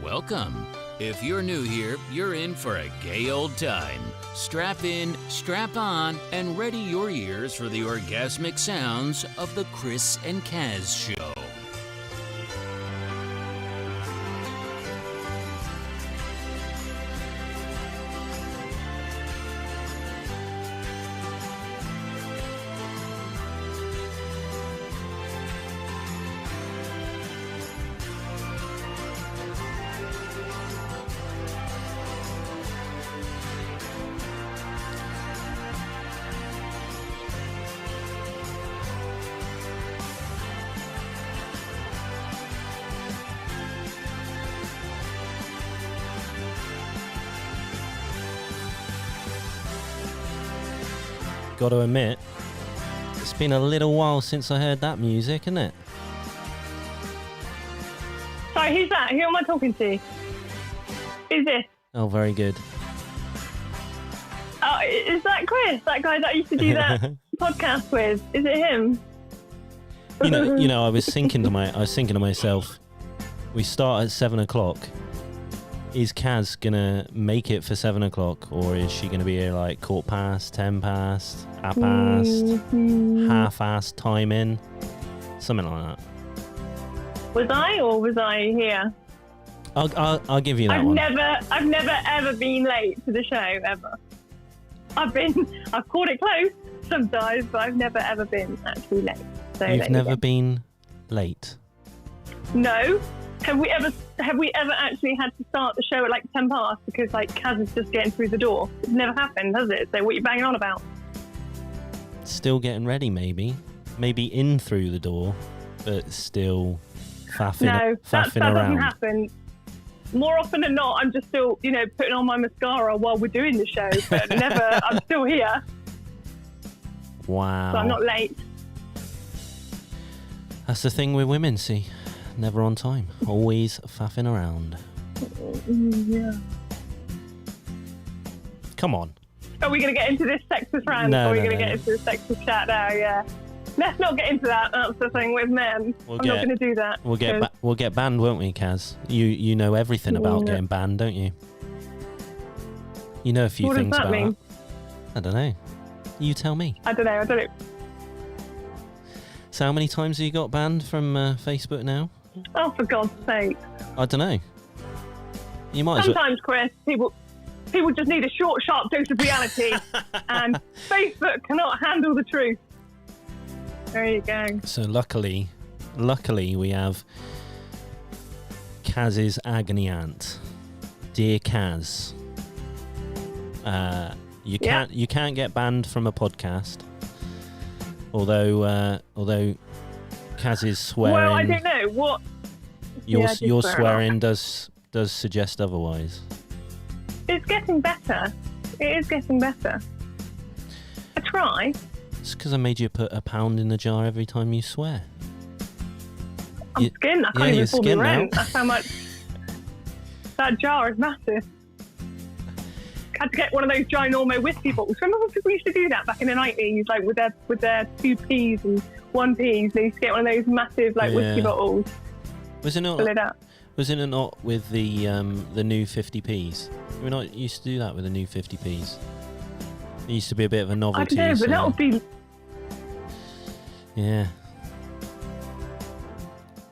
welcome. If you're new here, you're in for a gay old time. Strap in, strap on, and ready your ears for the orgasmic sounds of the Chris and Caz Show. Got to admit, it's been a little while since I heard that music, isn't it? Sorry, who's that? Who am I talking to? Who's this? Oh, very good. Oh, is that Chris? That guy that I used to do that podcast with? Is it him? You know, I was thinking to myself, we start at 7 o'clock. Is Caz gonna make it for 7 o'clock, or is she gonna be here like 10:15, 10 past, half past, half-assed time in, something like that? Was I here? I'll give you that one. I've never ever been late to the show ever. I've called it close sometimes, but I've never ever been actually late. So You've never been late? No. Have we ever actually had to start the show at like 10 past because like Caz is just getting through the door? It's never happened, has it? So what are you banging on about? Still getting ready, maybe in through the door, but still faffing that around. doesn't happen. More often than not, I'm just still, putting on my mascara while we're doing the show, but never, I'm still here. Wow. So I'm not late. That's the thing with women, see. Never on time. Always faffing around. Yeah. Come on. Are we going to get into this sexist rant? No, or are we going to get into the sexist chat now? Yeah. Let's not get into that. That's the thing with men. I'm not going to do that. We'll get banned, won't we, Caz? You know everything about getting banned, don't you? You know a few things about that. I don't know. You tell me. I don't know. So how many times have you got banned from Facebook now? Oh, for God's sake. I don't know. You might Sometimes, Chris, people just need a short, sharp dose of reality, and Facebook cannot handle the truth. There you go. So luckily we have Caz's Agony Aunt, Dear Caz. You can't get banned from a podcast, although Caz is swearing. Well, I don't know what. Your swearing does suggest otherwise. It's getting better. It is getting better. I try. It's because I made you put £1 in the jar every time you swear. I'm skinned. I can't even afford the rent. That's how much. That jar is massive. I had to get one of those ginormo whiskey bottles. Remember when people used to do that back in the 90s, like with their 2p's and 1p's? They used to get one of those massive whiskey bottles. Was it not? Fill it up. Was it not with the new 50p's? We not used to do that with the new 50p's. It used to be a bit of a novelty. I don't know, but that would be. Yeah.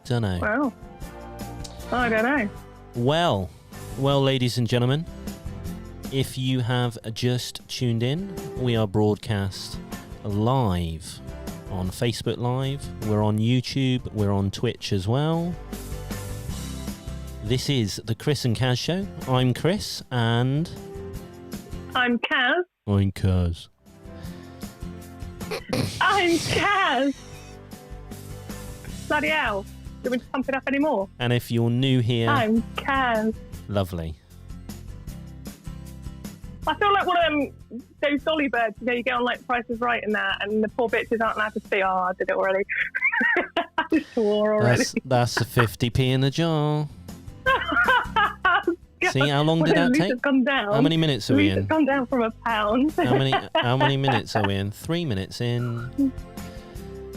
Don't know. Well, I don't know. Well, ladies and gentlemen, if you have just tuned in, we are broadcast live on Facebook Live. We're on YouTube. We're on Twitch as well. This is the Chris and Caz Show. I'm Chris and... I'm Caz. I'm Caz. I'm Caz. Bloody hell. Do we pump it up anymore? And if you're new here... I'm Caz. Lovely. I feel like one of those dolly birds, you get on like Price is Right and that, and the poor bitches aren't allowed to say, oh, I did it already. I swore already. That's a 50p in the jar. See, how long did that take? Come down. How many minutes are we in? It's gone down from £1. How many minutes are we in? 3 minutes in.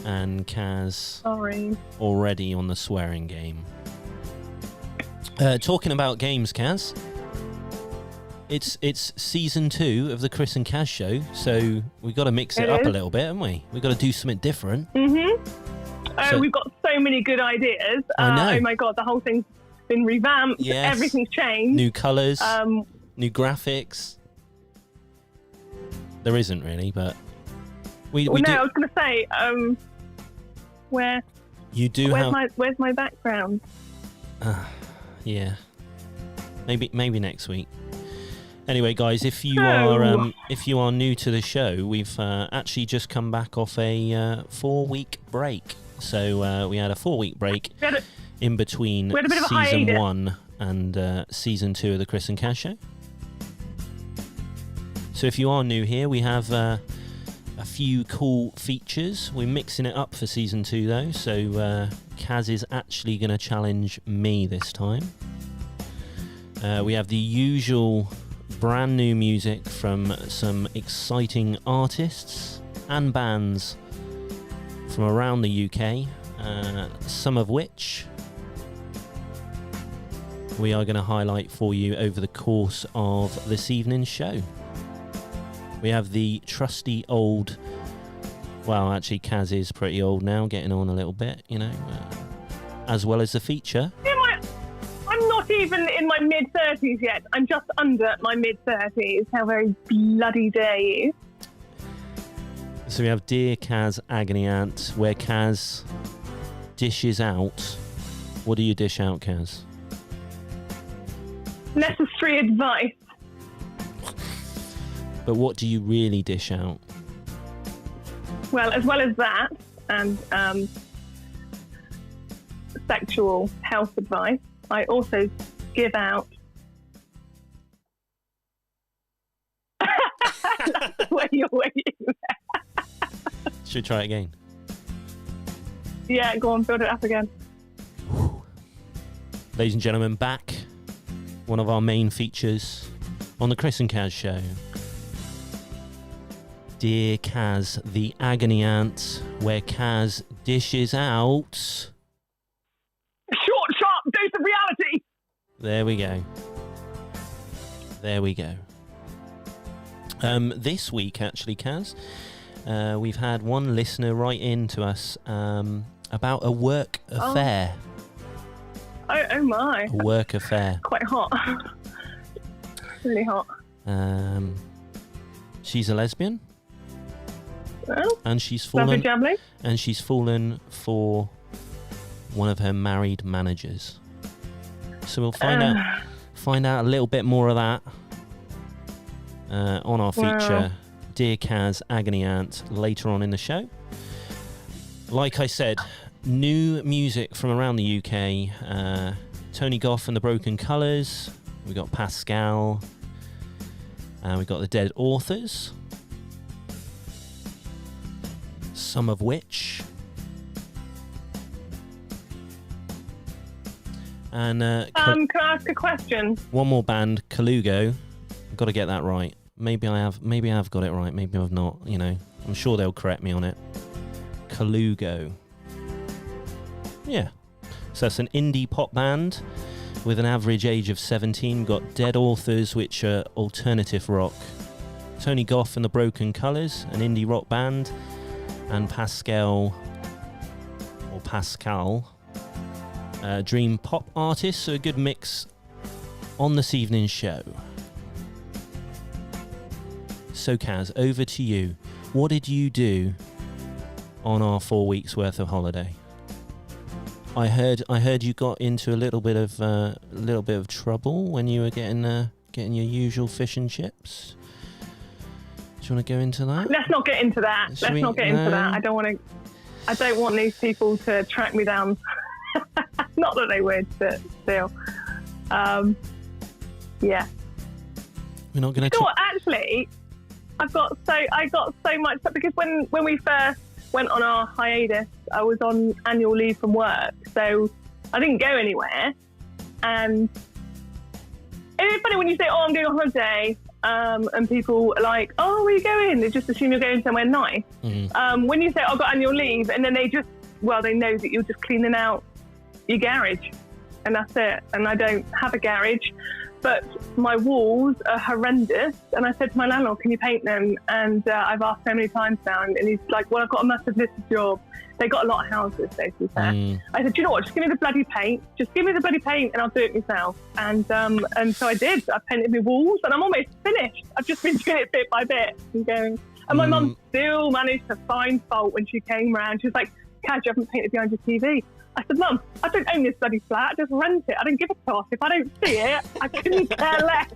And Caz already on the swearing game. Talking about games, Caz. It's season 2 of the Chris and Caz show, so we've got to mix it up a little bit, haven't we? We've got to do something different. So, we've got so many good ideas. I know. Oh my God, the whole thing's been revamped. Yes. Everything's changed. New colours, new graphics. There isn't really, but we do. I was going to say, where you do where's my background? Yeah, maybe next week. Anyway, guys, if you are new to the show, we've actually just come back off a 4-week break. So we had a 4-week break in between season 1 and season 2 of the Chris and Caz show. So if you are new here, we have a few cool features. We're mixing it up for season 2 though, so Caz is actually going to challenge me this time. We have the usual brand new music from some exciting artists and bands from around the UK, some of which we are going to highlight for you over the course of this evening's show. We have the trusty old, well, actually Caz is pretty old now, getting on a little bit, you know, as well as the feature. I'm not even in my mid-30s yet. I'm just under my mid-30s. How very bloody dare you. So we have Dear Caz, Agony Aunt, where Caz dishes out. What do you dish out, Caz? Necessary advice. But what do you really dish out? Well as that, and sexual health advice, I also give out. That's where you're waiting. Should we try it again? Yeah, go on, build it up again. Ladies and gentlemen, back one of our main features on the Chris and Caz show. Dear Caz, the Agony Aunt, where Caz dishes out a short, sharp dose of reality. There we go. There we go. This week, actually, Caz, we've had one listener write in to us about a work affair. Oh my. A work affair. Quite hot. Really hot. She's a lesbian. Oh, and she's fallen for one of her married managers. So we'll find out a little bit more of that on our feature, Dear Caz, Agony Aunt, later on in the show. Like I said, new music from around the UK. Tony Goff and the Broken Colours. We got Pascxl. We got the Dead Authors. Some of which. And can I ask a question? One more band, Kallugo. I've got to get that right. Maybe I have got it right. Maybe I've not. You know, I'm sure they'll correct me on it. Kallugo. Yeah. So that's an indie pop band with an average age of 17. We've got Dead Authors, which are alternative rock. Tony Goff and the Broken Colours, an indie rock band. And Pascxl, dream pop artist, so a good mix on this evening's show. So Caz, over to you. What did you do on our 4 weeks worth of holiday? I heard you got into a little bit of trouble when you were getting your usual fish and chips. Do you want to go into that? Let's not get into that. Let's not get into that. I don't want these people to track me down. Not that they would, but still. Yeah. We're not going to. Actually, I got so much, because when we first went on our hiatus, I was on annual leave from work, so I didn't go anywhere. And it's funny when you say, "Oh, I'm going on holiday." And people are like, "Oh, where are you going?" They just assume you're going somewhere nice. Mm-hmm. When you say, "I've got annual leave," and then they know that you're just cleaning out your garage and that's it. And I don't have a garage, but my walls are horrendous. And I said to my landlord, can you paint them? And I've asked so many times now, and he's like, well, I've got a massive list of jobs. They got a lot of houses, so to be fair. I said, do you know what? Just give me the bloody paint. Just give me the bloody paint, and I'll do it myself. And so I did. I painted my walls, and I'm almost finished. I've just been doing it bit by bit and going. And my mum still managed to find fault when she came round. She was like, Caz, you haven't painted behind your TV. I said, Mum, I don't own this bloody flat. I just rent it. I don't give a toss. If I don't see it, I couldn't care less.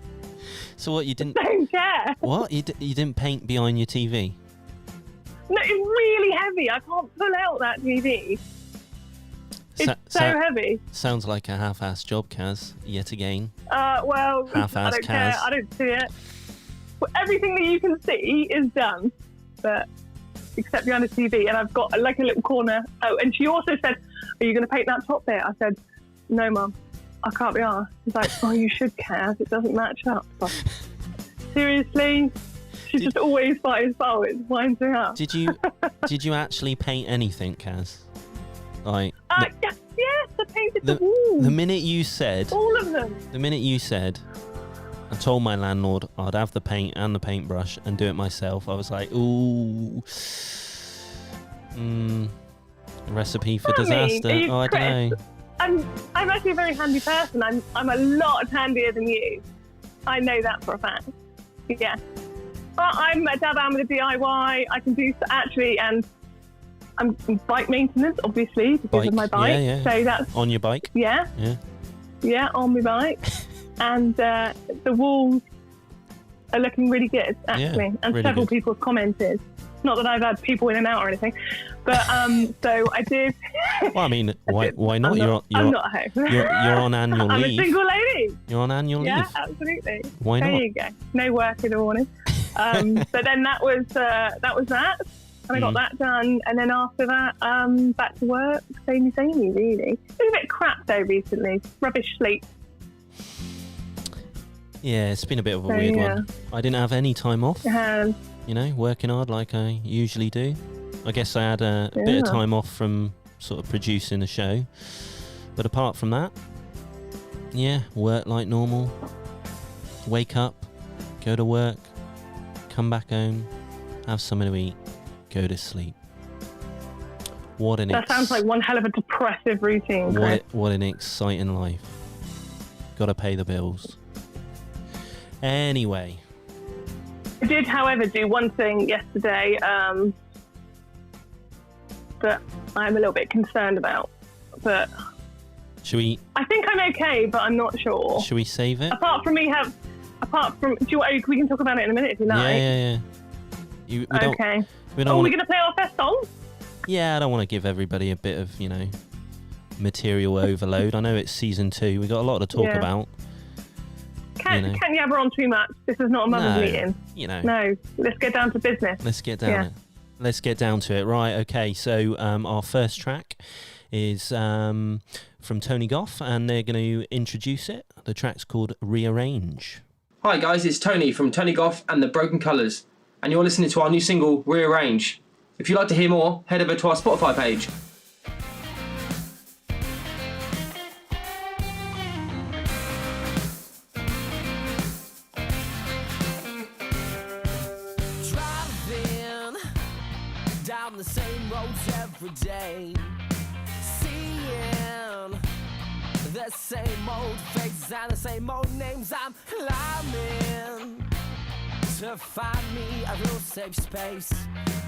So what, you didn't... I don't care. What? You didn't paint behind your TV? No, it's really heavy. I can't pull out that TV. It's so heavy. Sounds like a half-assed job, Caz, yet again. Well, half-assed I don't Caz. care. I don't see it. Well, everything that you can see is done, but except behind the TV. And I've got like a little corner. Oh, and she also said, are you going to paint that top bit? I said, no, Mum, I can't be asked. She's like, oh, you should, Caz. It doesn't match up. But, seriously? She's just always fighting fault. It winds me up. Did you actually paint anything, Caz? Like yes, I painted the walls. The minute you said all of them. The minute you said, I told my landlord I'd have the paint and the paintbrush and do it myself. I was like, ooh, recipe for disaster. I don't know. I'm actually a very handy person. I'm a lot handier than you. I know that for a fact. Yeah. But I'm a dab with a DIY. I can do actually, and I'm bike maintenance, obviously, because of my bike. Yeah. So that's on your bike. Yeah, on my bike, and the walls are looking really good actually, and really several good. people have commented. Not that I've had people in and out or anything, but so I did. Well, I mean, why not? I'm not home. You're on annual leave. I'm a single lady. You're on annual leave. Yeah, absolutely. Why not? There you go. No work in the morning. But then that was that, and I got that done. And then after that, back to work. Samey, really. It's been a bit crap though recently. Rubbish sleep. Yeah, it's been a bit of a weird one. I didn't have any time off. It has. You know, working hard like I usually do. I guess I had a bit of time off from sort of producing a show. But apart from that, work like normal. Wake up, go to work, come back home, have something to eat, go to sleep. That sounds like one hell of a depressive routine. What an exciting life. Gotta pay the bills. Anyway. I did, however, do one thing yesterday that I'm a little bit concerned about. But I think I'm okay, but I'm not sure. Should we save it? We can talk about it in a minute if you like. Yeah. Okay. Are we going to play our first song? Yeah, I don't want to give everybody a bit of, material overload. I know it's season 2. We got a lot to talk about. Can't yabber on too much. This is not a mother's meeting. No, let's get down to business. Let's get down to it. Right, okay. So our first track is from Tony Goff, and they're going to introduce it. The track's called Rearrange. Hi guys, it's Tony from Tony Goff and the Broken Colours, and you're listening to our new single, Rearrange. If you'd like to hear more, head over to our Spotify page. The same roads every day, seeing the same old faces and the same old names. I'm climbing to find me a real safe space.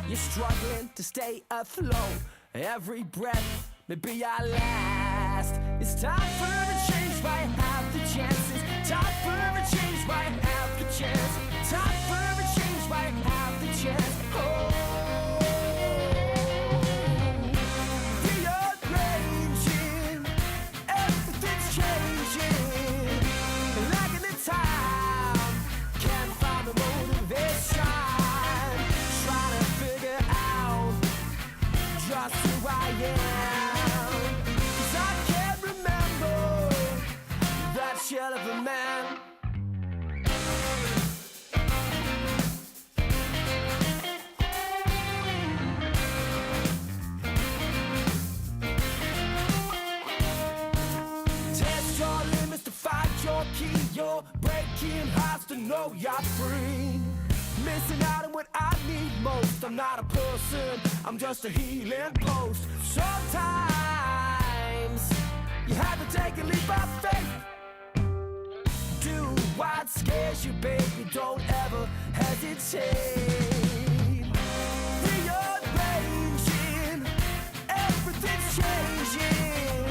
You're struggling to stay afloat. Every breath may be our last. It's time for a change, right? Have the chances. Time for a change, right? Have the chance. Time for a change, right? Have the chance. Oh. Shell of a man. Working hard to know you're free. Missing out on what I need most. I'm not a person, I'm just a healing post. Sometimes you have to take a leap of faith. Do what scares you, baby, don't ever hesitate. Rearranging, everything's changing.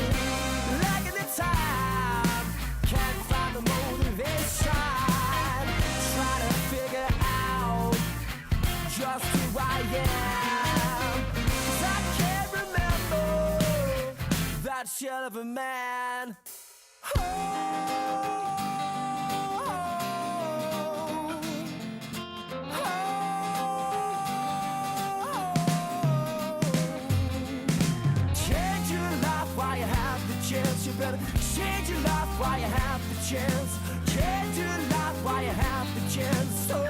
Like in the time, can't find the motivation. Try to figure out just who I am. 'Cause I can't remember that shell of a man. Change your life while you have the chance. You better change your life while you have the chance. Change your life while you have the chance. Oh.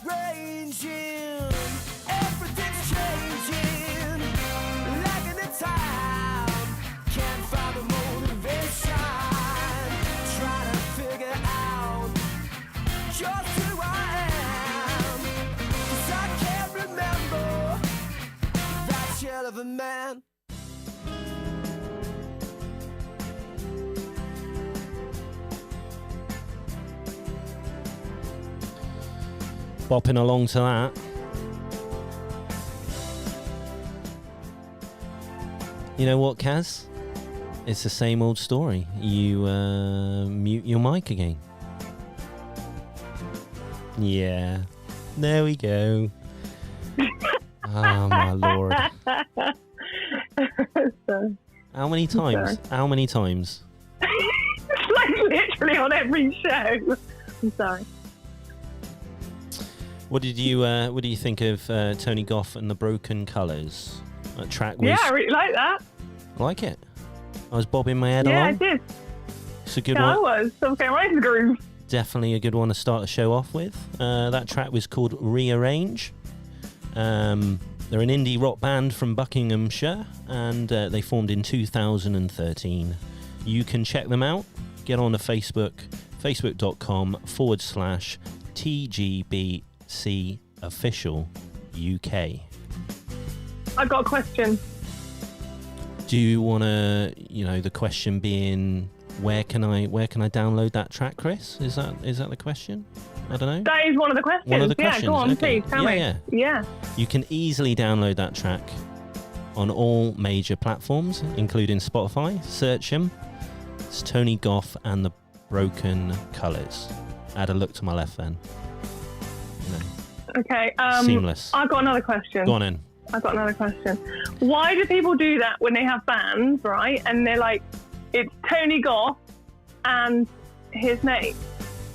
Rearranging, everything's changing. Like in the time, can't find the motivation. Trying to figure out just who I am. 'Cause I can't remember that shell of a man. Bopping along to that. You know what, Caz? It's the same old story. You mute your mic again. Yeah. There we go. Oh, my Lord. How many times? How many times? It's like literally on every show. I'm sorry. What did you think of Tony Goff and the Broken Colours? That track was... Yeah, I really like that. Like it? I was bobbing my head along. Yeah, I did. It's a good I one. was. I was going right in the groove. Definitely a good one to start the show off with. That track was called Rearrange. They're an indie rock band from Buckinghamshire, and they formed in 2013. You can check them out. Get on to Facebook, facebook.com/TGBC Official UK. I got a question. Do you want to, the question being, where can I download that track, Chris? Is that the question? I don't know. That is one of the questions. One of the questions. Yeah, go on, okay. please, tell me. Yeah. You can easily download that track on all major platforms, including Spotify. Search him. It's Tony Goff and the Broken Colours. Add a look to my left then. Okay. Seamless. I've got another question. Go on in. I've got another question. Why do people do that when they have bands, right? And they're like, it's Tony Goff and his mate.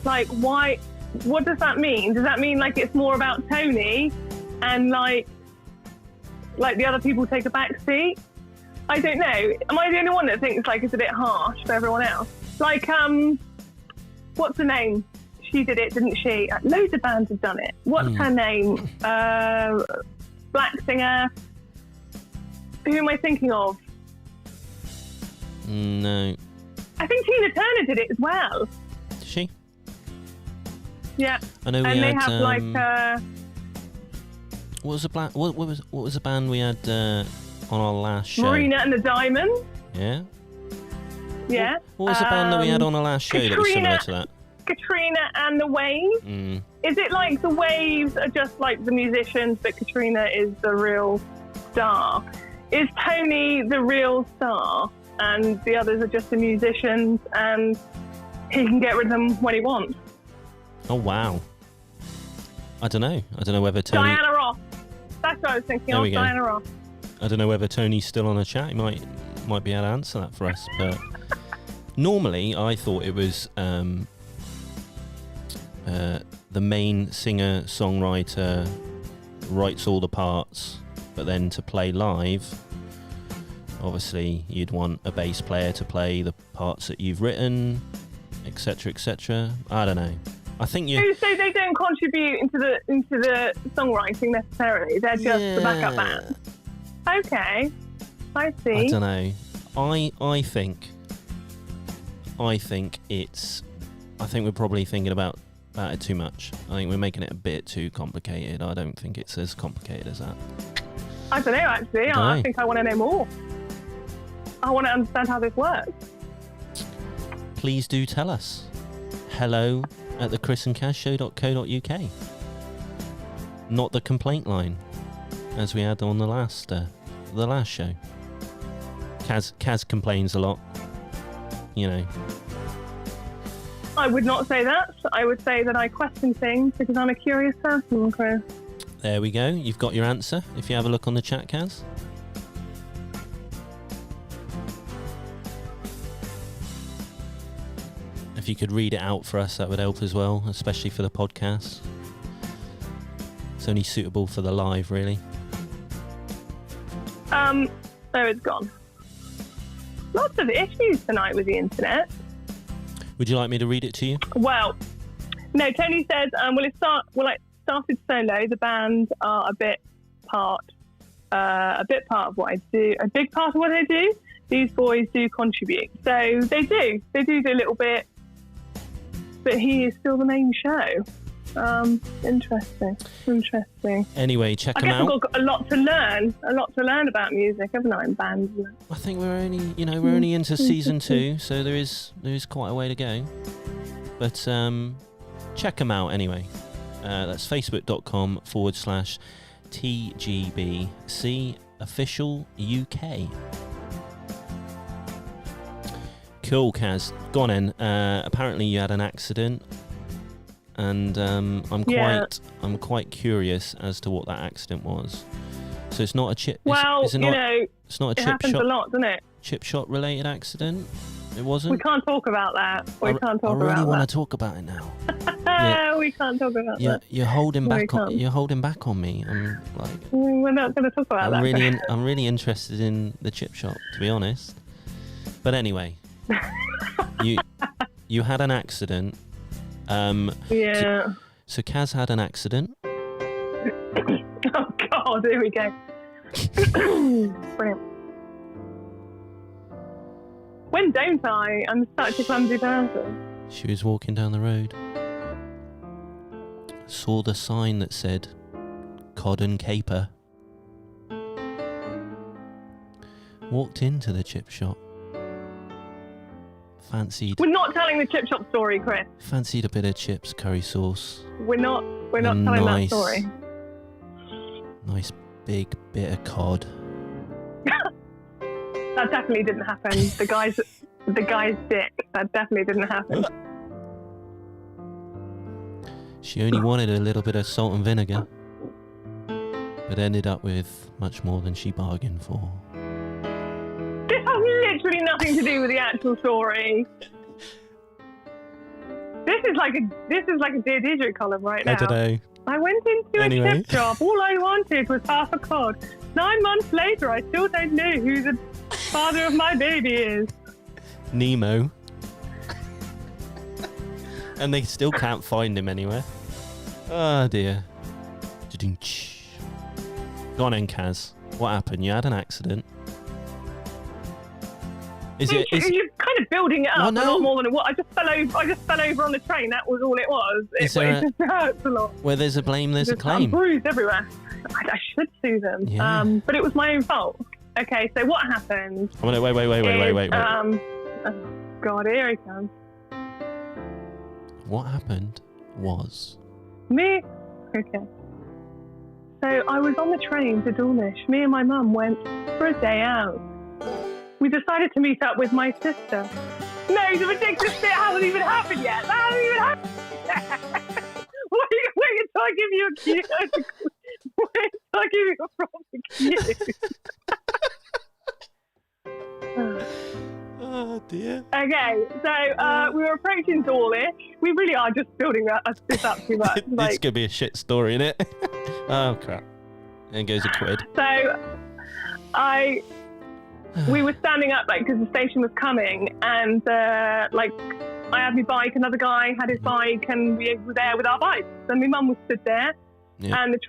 Like, why? What does that mean? Does that mean like it's more about Tony and like the other people take a back seat? I don't know. Am I the only one that thinks like it's a bit harsh for everyone else? Like, what's her name? She did it, didn't she? Loads of bands have done it. What's her name? Black singer. Who am I thinking of? No. I think Tina Turner did it as well. Did she? Yeah. I know. And they have like. What was the band we had on our last show? Marina and the Diamonds. Yeah. Yeah. What was the band that we had on our last show that was similar to that? Katrina and the Waves. Is it like the Waves are just like the musicians, but Katrina is the real star? Is Tony the real star, and the others are just the musicians, and he can get rid of them when he wants? Oh wow! I don't know. I don't know whether Tony. Diana Ross. That's what I was thinking of. Diana Ross. I don't know whether Tony's still on the chat. He might be able to answer that for us. But normally, I thought it was the main singer-songwriter writes all the parts, but then to play live, obviously you'd want a bass player to play the parts that you've written, etc., etc. I don't know. I think you. So they don't contribute into the songwriting necessarily. They're just the backup band. Okay, I see. I don't know. I think it's. I think we're probably thinking about it too much. I think we're making it a bit too complicated. I don't think it's as complicated as that. I don't know, actually. I think I want to know more. I want to understand how this works. Please do tell us. hello@thechrisandkazshow.co.uk. Not the complaint line, as we had on the last show. Caz complains a lot. You know. I would not say that. I would say that I question things because I'm a curious person, Chris. There we go. You've got your answer. If you have a look on the chat, Caz. If you could read it out for us, that would help as well, especially for the podcast. It's only suitable for the live, really. There it's gone. Lots of issues tonight with the internet. Would you like me to read it to you? Well, no. Tony says, it started solo. The band are a bit part of what I do. A big part of what I do. These boys do contribute. So they do a little bit, but he is still the main show. Interesting. Anyway, check them out. I guess I've got a lot to learn about music, haven't I, in bands? I think we're only into season 2, so there is quite a way to go. But check them out anyway. That's facebook.com/TGBC official UK. Cool, Caz. Go on in. Apparently you had an accident. And I'm quite curious as to what that accident was. So it's not a chip. Well, it's not a chip it happens shot. A lot, doesn't it? Chip shot related accident. It wasn't. We can't talk about that. I really want to talk about it now. We can't talk about that. You're holding back on. You're holding back on me. I'm like. We're not going to talk about that. I'm really interested in the chip shot, to be honest. But anyway, you had an accident. Yeah. So Caz had an accident. Oh God, here we go. Brilliant. When don't I? I'm such a clumsy person. She was walking down the road. Saw the sign that said cod and caper. Walked into the chip shop. Fancied. We're not telling the chip shop story, Chris. Fancied a bit of chips, curry sauce. We're not telling that story. Nice big bit of cod. That definitely didn't happen. The guy's dick. That definitely didn't happen. She only wanted a little bit of salt and vinegar, but ended up with much more than she bargained for. This has literally nothing to do with the actual story. This is like a Dear Deirdre column right now. I don't know. I went into a chip shop. All I wanted was half a cod. 9 months later, I still don't know who the father of my baby is. Nemo. And they still can't find him anywhere. Oh dear. Go on in, Caz. What happened? You had an accident. You're kind of building it up a lot more than it was. I just fell over on the train. That was all it was. It just hurts a lot. Where there's a blame, there's a claim. I'm bruised everywhere. I should sue them. Yeah. But it was my own fault. Okay, so what happened? Wait. Oh God, here he comes. What happened was... Me? Okay. So I was on the train to Dawlish. Me and my mum went for a day out. We decided to meet up with my sister. No, the ridiculous bit hasn't even happened yet. That hasn't even happened yet. Wait until I give you a cue. Wait until I give you a proper cue. Oh dear. Okay, so we were approaching Dawlish. We really are just building this up too much. This could be a shit story, innit? Oh crap. There goes a quid. So we were standing up, like, because the station was coming, and, like, I had my bike, another guy had his bike, and we were there with our bikes. And my mum was stood there, and the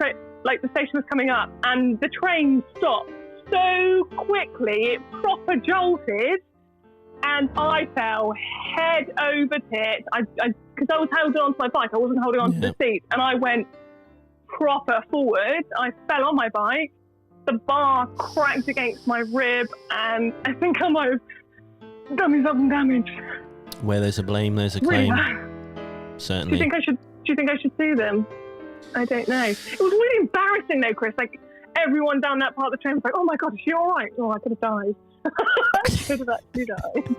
station was coming up, and the train stopped so quickly, it proper jolted, and I fell head over tits. Because I was holding on to my bike, I wasn't holding on to the seat, and I went proper forward. I fell on my bike. The bar cracked against my rib, and I think I might have done myself some damage. Where there's a blame, there's a claim. Certainly. Do you think I should sue them? I don't know. It was really embarrassing though, Chris. Like, everyone down that part of the train was like, "Oh my god, is she all right?" Oh, I could have died. I could have actually died.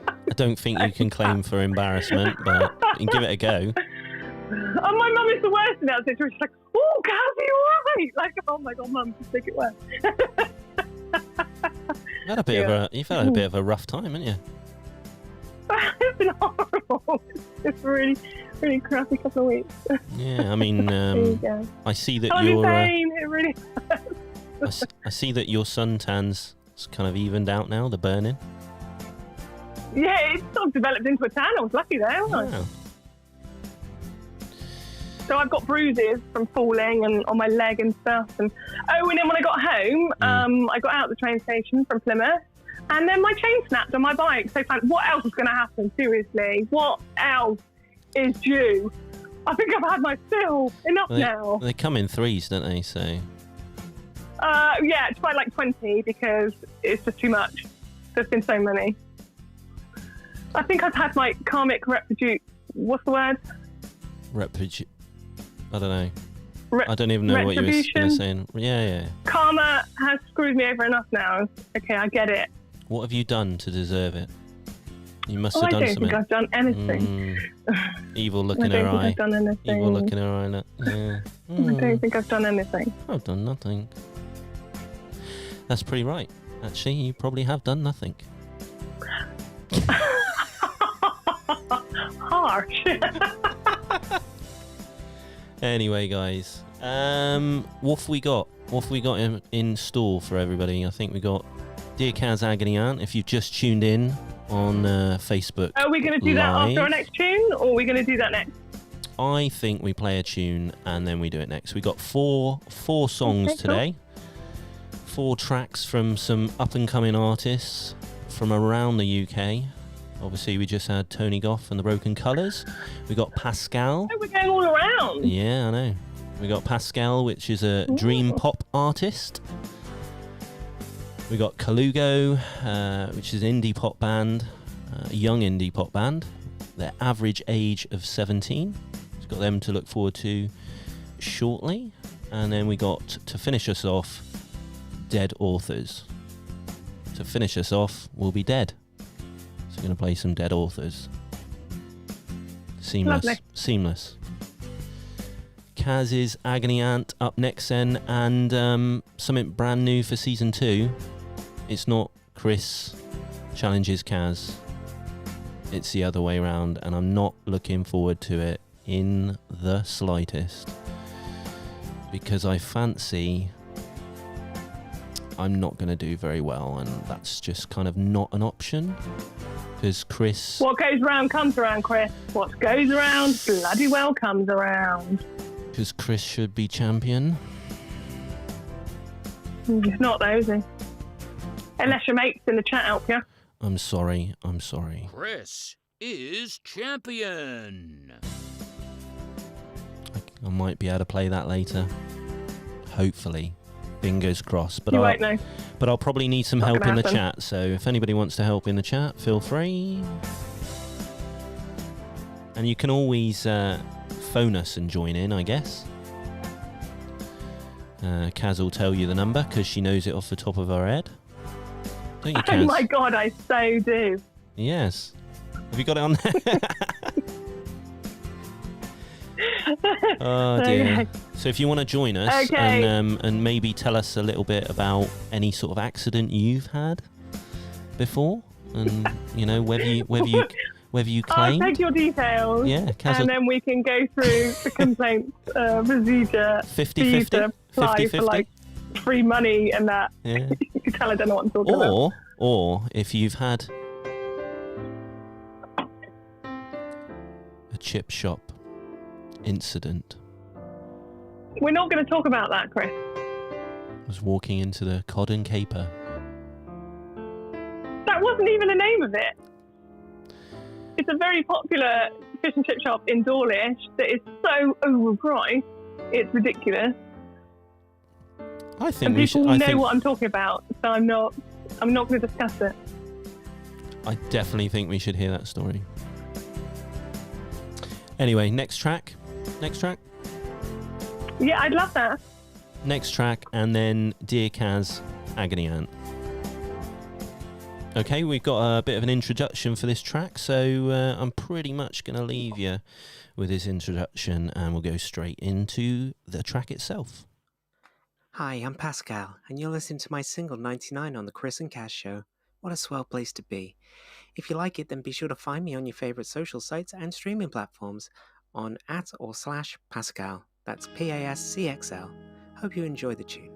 I don't think you can claim for embarrassment, but you can give it a go. And my mum is the worst in that situation. She's like, "Oh, Caz, are you all right?" Like, "Oh my god, mum, just take it well." You've had a bit of a rough time, haven't you? It's been horrible. It's really, really crappy couple of weeks. Yeah, I mean, I see that I'm you're. in pain. It really hurts. I see that your suntan's kind of evened out now. The burning. Yeah, it's sort of developed into a tan. I was lucky there, wasn't I? Wow. So I've got bruises from falling and on my leg and stuff. And then when I got home, I got out the train station from Plymouth, and then my chain snapped on my bike. So what else is going to happen? Seriously, what else is due? I think I've had my fill. Enough now. They come in threes, don't they? So. Yeah, try like 20 because it's just too much. There's been so many. I think I've had my karmic what's the word? I don't know. I don't even know what you were going to say. Yeah. Karma has screwed me over enough now. Okay, I get it. What have you done to deserve it? You must have done something. I don't think I've done anything. Evil look in her eye. I've done anything. Evil look in her eye. Look. Yeah. I don't think I've done anything. I've done nothing. That's pretty right. Actually, you probably have done nothing. Harsh. Anyway, guys, what have we got? What have we got in store for everybody? I think we got Dear Caz, Agony Aunt. If you've just tuned in on Facebook, are we going to do that after our next tune, or are we going to do that next? I think we play a tune and then we do it next. We got four songs today. 4 tracks from some up and coming artists from around the UK. Obviously, we just had Tony Goff and the Broken Colours. We got Pascxl. Oh, we're going all around. Yeah, I know. We got Pascxl, which is a dream pop artist. We got Kallugo, which is an indie pop band, a young indie pop band. Their average age of 17. We've got them to look forward to shortly. And then we got, to finish us off, Dead Authors. To finish us off, we'll be Dead. So we're going to play some Dead Authors. Seamless. Lovely. Seamless. Caz's Agony Aunt up next then, and something brand new for season 2. It's not Chris challenges Caz. It's the other way around, and I'm not looking forward to it in the slightest. Because I fancy I'm not going to do very well, and that's just kind of not an option. Because Chris... What goes around comes around, Chris. What goes around bloody well comes around. Because Chris should be champion. He's not though, is he? Unless your mates in the chat help you. I'm sorry. Chris is champion. I might be able to play that later. Hopefully. Fingers crossed. But you won't know. But I'll probably need some help in the chat. So if anybody wants to help in the chat, feel free. And you can always phone us and join in, I guess. Caz will tell you the number because she knows it off the top of her head. Don't you, Caz? Oh my God, I so do. Yes. Have you got it on there? Oh dear. Okay. So if you want to join us and maybe tell us a little bit about any sort of accident you've had before, and you know whether you claimed. I'll take your details. Yeah, and then we can go through the complaint procedure. 50-50. 50-50. free money and that. Yeah. You can tell I don't know what I'm talking about. Or if you've had a chip shop incident. We're not going to talk about that, Chris. I was walking into the Cod and Caper. That wasn't even the name of it. It's a very popular fish and chip shop in Dawlish that is so overpriced, it's ridiculous. I think and we people should. know what I'm talking about, so I'm not going to discuss it. I definitely think we should hear that story. Anyway, next track. Yeah, I'd love that. Next track, and then Dear Caz, Agony Aunt. Okay, we've got a bit of an introduction for this track, so I'm pretty much going to leave you with this introduction, and we'll go straight into the track itself. Hi, I'm Pascxl, and you're listening to my single 99 on the Chris and Caz Show. What a swell place to be. If you like it, then be sure to find me on your favourite social sites and streaming platforms on @/Pascxl. That's PASCXL. Hope you enjoy the tune.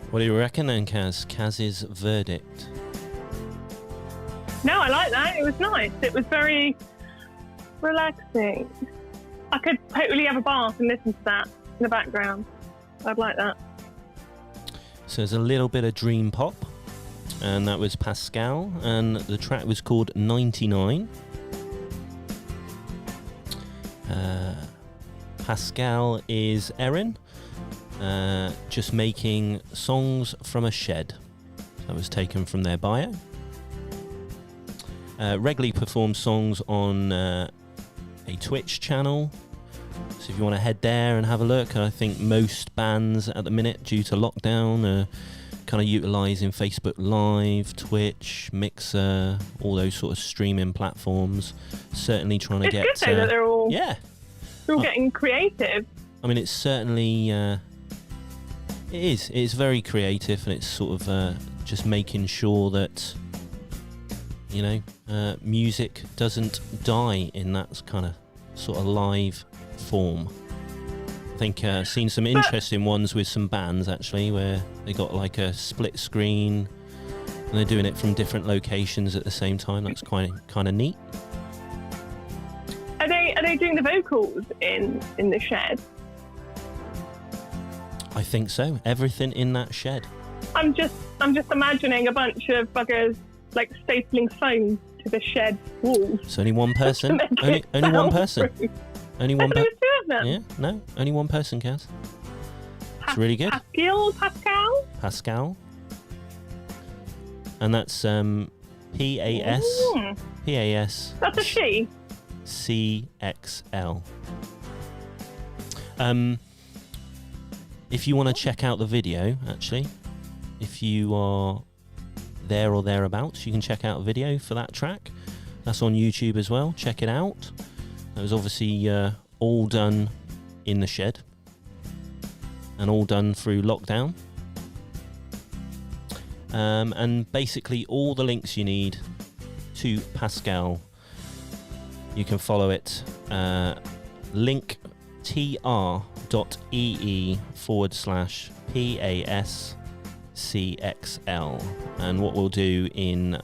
What do you reckon then, Kaz? Kaz's verdict. No, I like that. It was nice. It was very relaxing. I could totally have a bath and listen to that in the background. I'd like that. So there's a little bit of dream pop, and that was Pascxl, and the track was called 99. Pascxl is Erin, just making songs from a shed. That was taken from their bio. Regularly performs songs on a Twitch channel, so if you want to head there and have a look, I think most bands at the minute, due to lockdown, are kind of utilising Facebook Live, Twitch, Mixer, all those sort of streaming platforms. Certainly trying to get... It's good though that they're all, yeah, they're all getting creative. I mean, it's certainly... It's very creative, and it's sort of just making sure that, you know, music doesn't die in that kind of sort of live form. I think seen some interesting ones with some bands actually, where they got like a split screen and they're doing it from different locations at the same time. That's kind of neat. Are they doing the vocals in the shed? I think so. Everything in that shed. I'm just imagining a bunch of buggers like stapling foam to the shed walls. It's only one person. only one person. Only one person. Yeah, no, only one person, Kaz. It's really good. Pascxl. And that's P-A-S. That's a she. CXL. If you want to check out the video, actually, if you are there or thereabouts, you can check out a video for that track. That's on YouTube as well. Check it out. That was obviously all done in the shed and all done through lockdown. And basically all the links you need to Pascxl, you can follow it. linktr.ee/PASCXL. And what we'll do in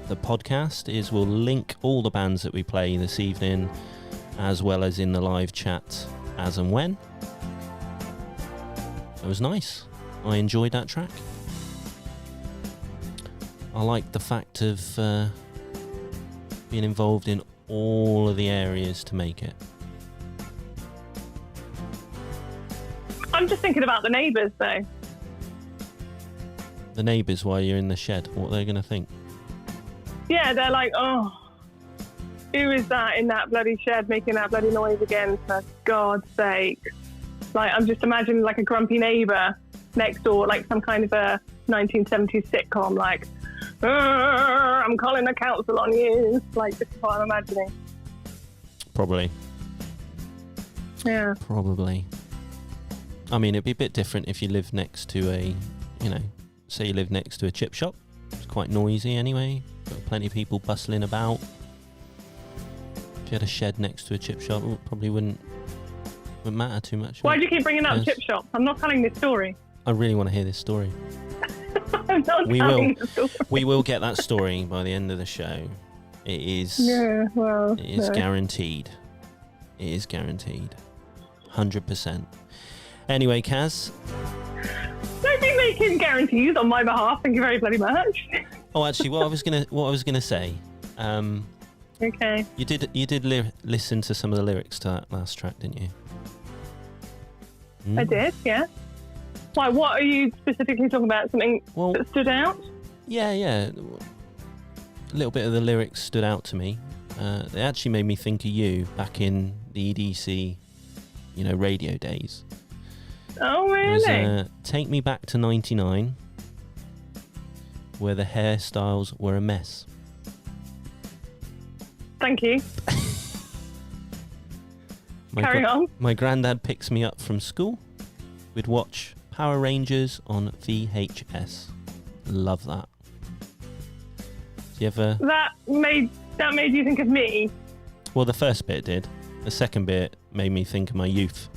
the podcast is we'll link all the bands that we play this evening, as well as in the live chat as and when. It was nice. I enjoyed that track. I like the fact of being involved in all of the areas to make it. I'm just thinking about the neighbours though. The neighbours while you're in the shed, what are they going to think? Yeah, they're like, oh, who is that in that bloody shed making that bloody noise again, for God's sake? Like, I'm just imagining like a grumpy neighbour next door, like some kind of a 1970s sitcom, like, I'm calling the council on you. Like, this is what I'm imagining. Probably. Yeah. Probably. I mean, it'd be a bit different if you live next to a, you know, say you live next to a chip shop. It's quite noisy anyway. Got plenty of people bustling about. If you had a shed next to a chip shop, it probably wouldn't matter too much. Why do you keep bringing up chip shops? I'm not telling this story. I really want to hear this story. I'm not telling the story. We will get that story by the end of the show. It is. Yeah, well. It is guaranteed. It is guaranteed. 100%. Anyway, Kaz. Don't be making guarantees on my behalf. Thank you very bloody much. Oh, actually, what I was gonna say. Okay. You did listen to some of the lyrics to that last track, didn't you? I did, yeah. Why? What are you specifically talking about? Something that stood out? Yeah. A little bit of the lyrics stood out to me. They actually made me think of you back in the EDC, radio days. Oh, really? It was, take me back to 99, where the hairstyles were a mess. Thank you. Carry on. My granddad picks me up from school. We'd watch Power Rangers on VHS. Love that. Do you ever? That made you think of me. Well, the first bit did. The second bit made me think of my youth.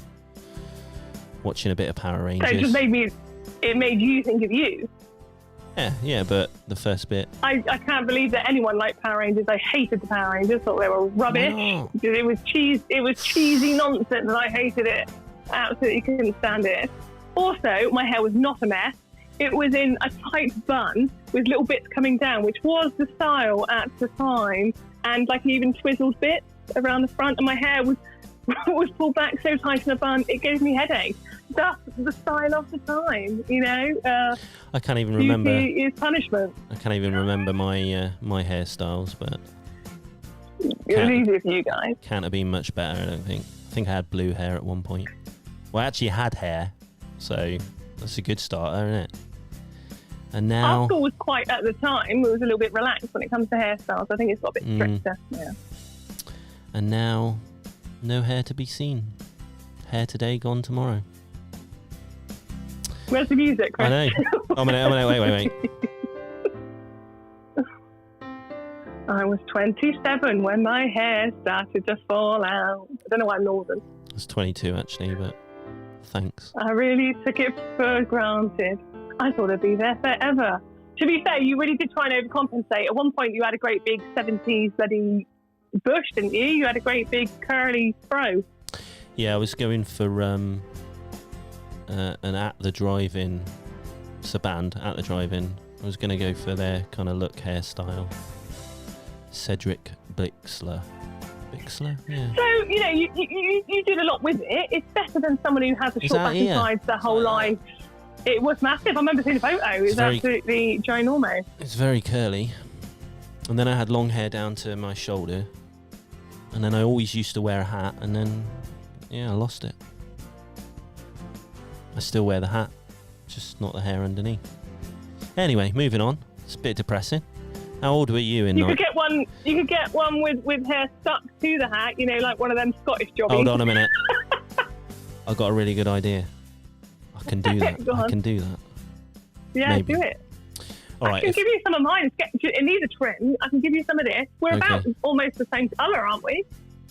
Watching a bit of Power Rangers. So it just made me it made you think of you. Yeah, but the first bit. I can't believe that anyone liked Power Rangers. I hated the Power Rangers. Thought they were rubbish. No. It was cheesy nonsense, and I hated it. Absolutely couldn't stand it. Also, my hair was not a mess. It was in a tight bun with little bits coming down, which was the style at the time, and like even twizzled bits around the front. And my hair was pulled back so tight in a bun, it gave me headaches. That's the style of the time, you know. I can't even remember. Beauty is punishment. I can't even remember my my hairstyles, but It was easier for you guys. can't have been much better. I don't think. I think I had blue hair at one point. Well, I actually had hair, so that's a good starter, isn't it? And now Our school was quite, at the time, it was a little bit relaxed when it comes to hairstyles. I think it's got a bit stricter. Yeah. And now, no hair to be seen. Hair today, gone tomorrow. Where's the music, Chris? I know. Oh, wait. I was 27 when my hair started to fall out. I don't know why I'm northern. I was 22 actually, but thanks. I really took it for granted. I thought it'd be there forever. To be fair, you really did try and overcompensate. At one point, you had a great big 70s bloody bush, didn't you? You had a great big curly fro. Yeah, I was going for an At the Drive-In. It's a band, At the Drive-In. I was going to go for their kind of look hairstyle. Cedric Bixler. Bixler? Yeah. So, you know, you did a lot with it. It's better than someone who has a short back and sides their whole life. It was massive. I remember seeing a photo. It was absolutely ginormous. It's very curly. And then I had long hair down to my shoulder. And then I always used to wear a hat. And then, yeah, I lost it. I still wear the hat. Just not the hair underneath. Anyway, moving on. It's a bit depressing. How old were you in You could get one with hair stuck to the hat, you know, like one of them Scottish jobbies. Hold on a minute. I've got a really good idea. I can do that. I can do that. Yeah, maybe. Do it. All right. I can give you some of mine. It needs a trim. I can give you some of this. We're about almost the same colour, aren't we?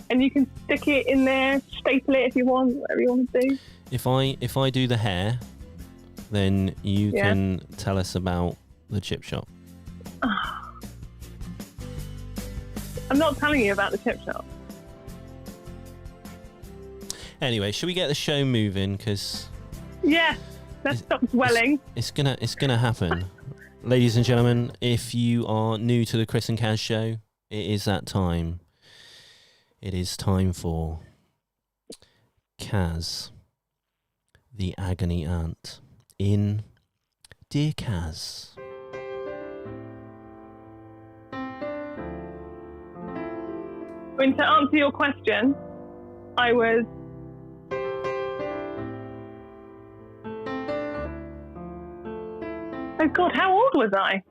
And you can stick it in there, staple it if you want, whatever you want to do. If I do the hair, then you can tell us about the chip shop. I'm not telling you about the chip shop. Anyway, should we get the show moving? Because let's stop dwelling. It's gonna happen, ladies and gentlemen. If you are new to the Chris and Kaz show, it is that time. It is time for Kaz, the Agony Aunt, in Dear Caz. And to answer your question, I was oh God, how old was I?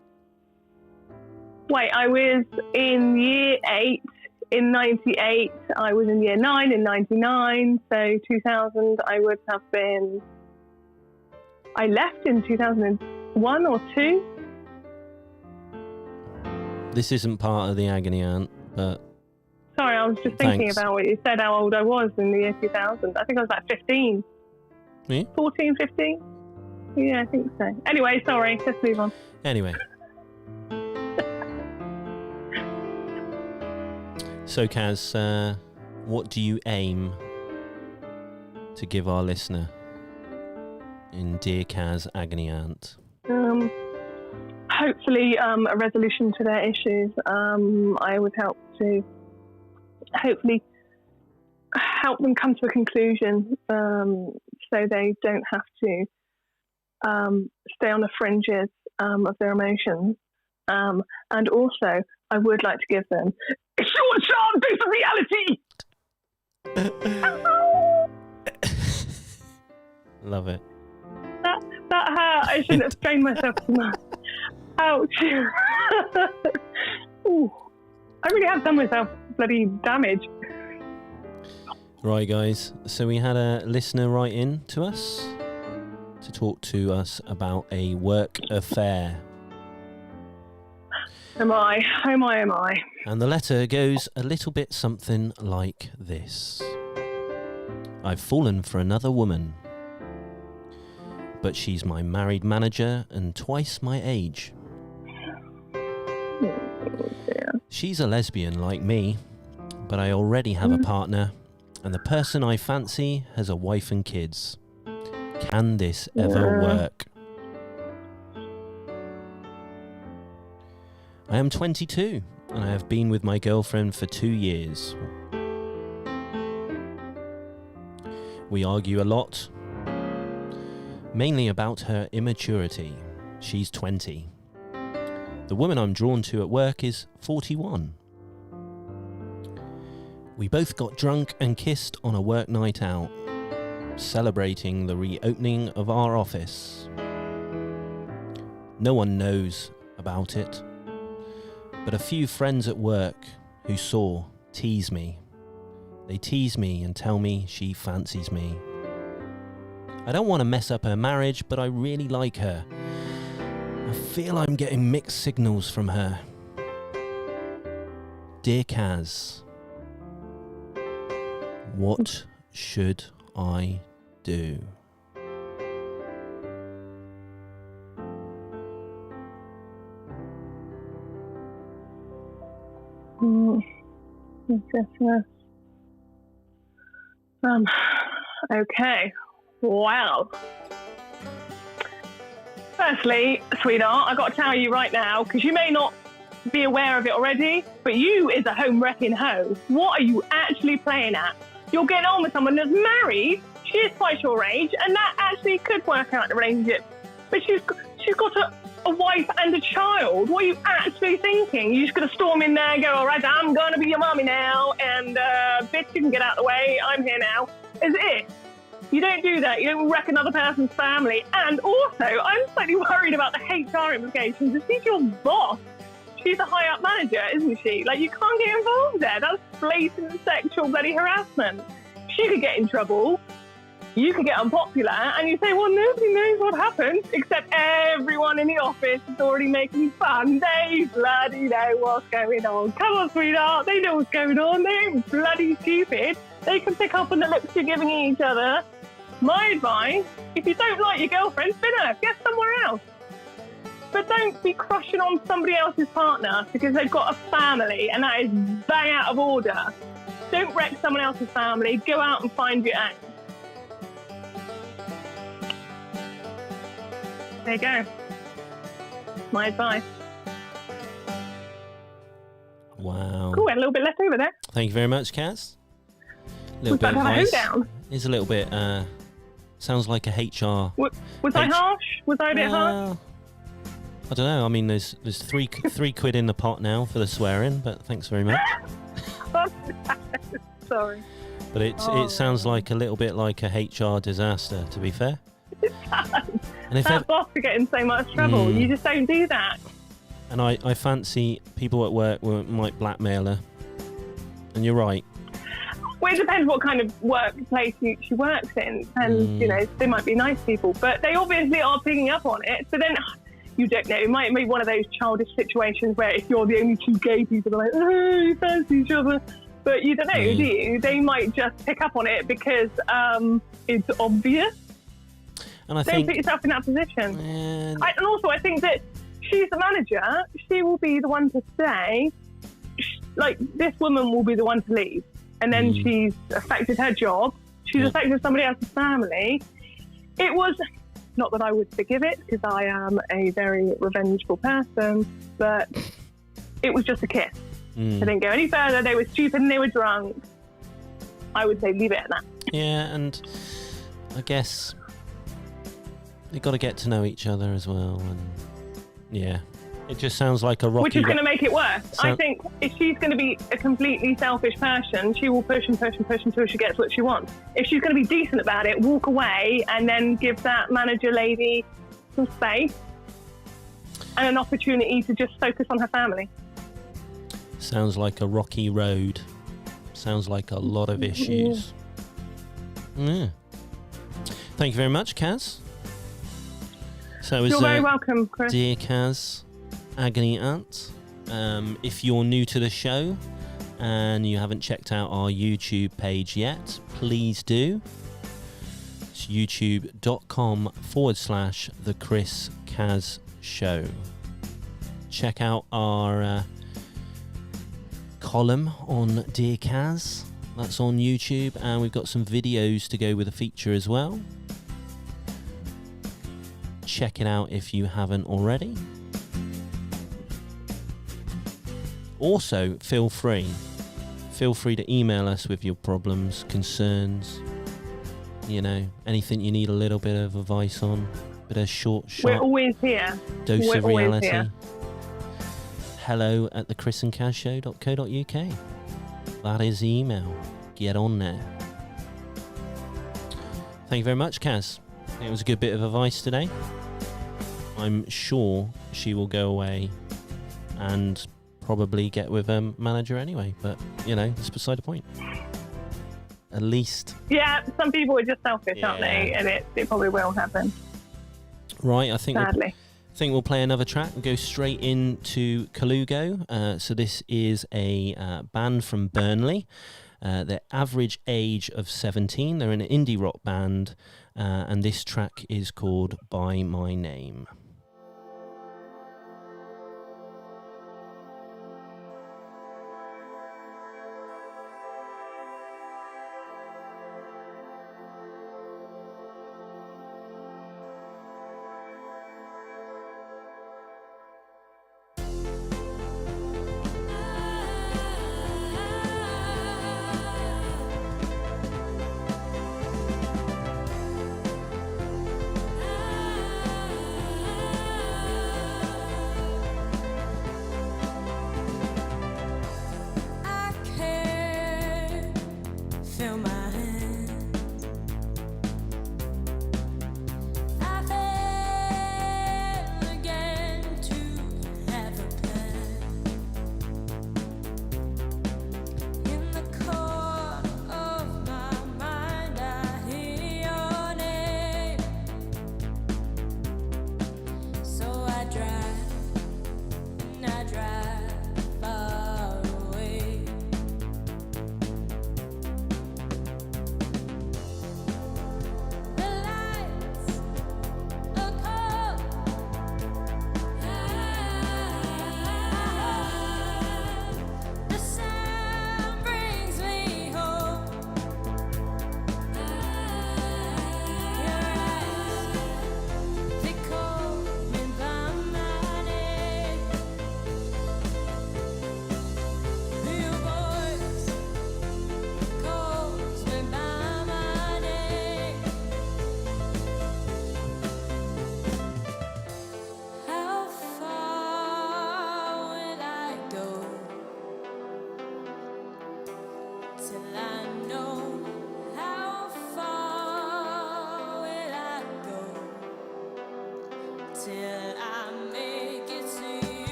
Wait, I was in year 8 in 98. I was in year 9 in 99. So 2000, I would have been. I left in 2001 or 2. This isn't part of the Agony Aunt, but. Sorry, I was just thinking about what you said, how old I was in the year 2000. I think I was like 15. Yeah? 14, 15? Yeah, I think so. Anyway, sorry, let's move on. Anyway. So, Kaz, what do you aim to give our listener in Dear Caz, Agony Aunt? Hopefully, a resolution to their issues. I would help to hopefully help them come to a conclusion, so they don't have to stay on the fringes of their emotions. And also, I would like to give them a short, sharp dose of reality. Love it. That hurt. I shouldn't have strained myself too much. Ouch. Ooh, I really have done myself bloody damage. Right, guys. So we had a listener write in to us to talk to us about a work affair. Am I? And the letter goes a little bit something like this. I've fallen for another woman, but she's my married manager and twice my age. She's a lesbian like me, but I already have a partner, and the person I fancy has a wife and kids. Can this ever work? I am 22, and I have been with my girlfriend for 2 years. We argue a lot, mainly about her immaturity. She's 20. The woman I'm drawn to at work is 41. We both got drunk and kissed on a work night out, celebrating the reopening of our office. No one knows about it, but a few friends at work who saw tease me. They tease me and tell me she fancies me. I don't want to mess up her marriage, but I really like her. I feel I'm getting mixed signals from her. Dear Caz, what should I do? Okay. Wow. Firstly, sweetheart, I got to tell you right now, because you may not be aware of it already, but you is a home wrecking hoe. What are you actually playing at? You're getting on with someone that's married. She is twice your age, and that actually could work out in a relationship. But she's got a wife and a child. What are you actually thinking? You're just going to storm in there and go, all right, I'm going to be your mommy now, and bitch, you can get out of the way. I'm here now. As if. You don't do that. You don't wreck another person's family. And also, I'm slightly worried about the HR implications. If she's your boss, she's a high-up manager, isn't she? Like, you can't get involved there. That's blatant sexual bloody harassment. She could get in trouble. You could get unpopular. And you say, well, nobody knows what happened, except everyone in the office is already making fun. They bloody know what's going on. Come on, sweetheart. They know what's going on. They ain't bloody stupid. They can pick up on the looks you're giving each other. My advice, if you don't like your girlfriend, spin her, get somewhere else. But don't be crushing on somebody else's partner because they've got a family, and that is bang out of order. Don't wreck someone else's family. Go out and find your own. There you go. My advice. Wow. Cool, a little bit left over there. Thank you very much, Caz. Was that how down? It's a little bit, sounds like a HR. Was I harsh? Was I a bit harsh? I don't know. I mean, there's three quid in the pot now for the swearing, but thanks very much. Sorry. But it sounds like a little bit like a HR disaster, to be fair. It does. And if that boss to get in so much trouble, you just don't do that. And I fancy people at work might blackmail her. And you're right. Well, it depends what kind of workplace she works in. And, you know, they might be nice people, but they obviously are picking up on it. So then, you don't know, it might be one of those childish situations where if you're the only two gay people, they're like, oh, you fancy each other. But you don't know, do you? They might just pick up on it because it's obvious. And I don't put yourself in that position. And also, I think that she's the manager. She will be the one to say, like, this woman will be the one to leave. And then she's affected her job. She's affected somebody else's family. It was, not that I would forgive it, because I am a very revengeful person, but it was just a kiss. I didn't go any further. They were stupid and they were drunk. I would say leave it at that. Yeah, and I guess you've got to get to know each other as well. And yeah, it just sounds like a rocky... Which is going to make it worse. I think if she's going to be a completely selfish person, she will push and push and push until she gets what she wants. If she's going to be decent about it, walk away and then give that manager lady some space and an opportunity to just focus on her family. Sounds like a rocky road. Sounds like a lot of issues. Yeah. Thank you very much, Caz. So you're very welcome, Chris. Dear Caz, Agony Aunt. If you're new to the show and you haven't checked out our YouTube page yet, please do. It's youtube.com/The Chris Caz Show. Check out our column on Dear Caz. That's on YouTube, and we've got some videos to go with the feature as well. Check it out if you haven't already. Also, feel free to email us with your problems, concerns, anything you need a little bit of advice on, bit of short, We're always here. dose of reality. Here. hello@thechrisancazshow.co.uk. That is the email. Get on there. Thank you very much, Caz. It was a good bit of advice today. I'm sure she will go away and probably get with a manager anyway, but it's beside the point. At least. Yeah, some people are just selfish, aren't they? And it probably will happen. Right, I think sadly. We'll play another track and go straight into Kallugo. So this is a band from Burnley. Their average age of 17. They're an indie rock band, and this track is called By My Name.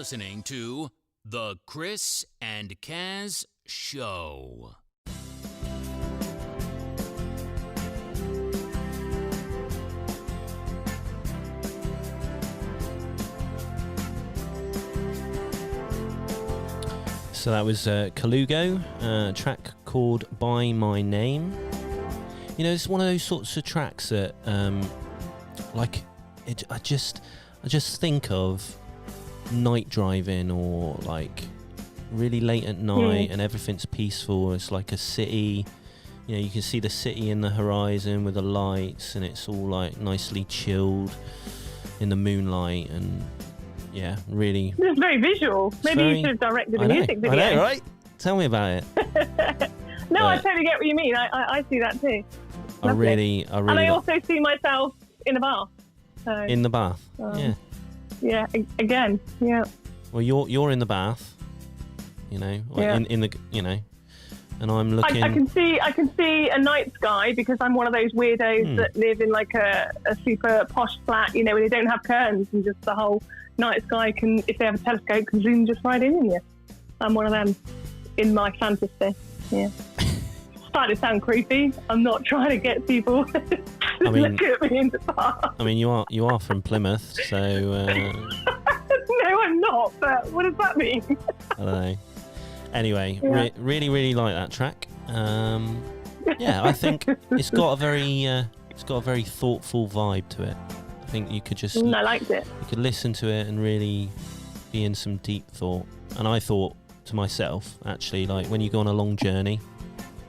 listening to The Chris and Caz Show. So that was Kallugo, a track called By My Name. You know, it's one of those sorts of tracks that, I just think of night driving, or like really late at night and everything's peaceful. It's like a city, you know, you can see the city in the horizon with the lights, and it's all like nicely chilled in the moonlight, and yeah, really. It's very visual. Maybe you should have directed a music video. I know, right? Tell me about it. No, I totally get what you mean. I see that too. I really. And I also see myself in the bath. So, in the bath. Yeah. Yeah. Again. Yeah. Well, you're in the bath. You know. Yeah. In the and I'm looking. I can see a night sky, because I'm one of those weirdos that live in like a super posh flat. You know, where they don't have curtains, and just the whole night sky can, if they have a telescope, can zoom just right in you. I'm one of them in my fantasy. Yeah. Starting to sound creepy. I'm not trying to get people to look at me in the bath. I mean, you are from Plymouth, so. No, I'm not. But what does that mean? I don't know. Anyway, really, really like that track. Yeah, I think it's got a very thoughtful vibe to it. I think you could just. I liked it. You could listen to it and really be in some deep thought. And I thought to myself, actually, like when you go on a long journey,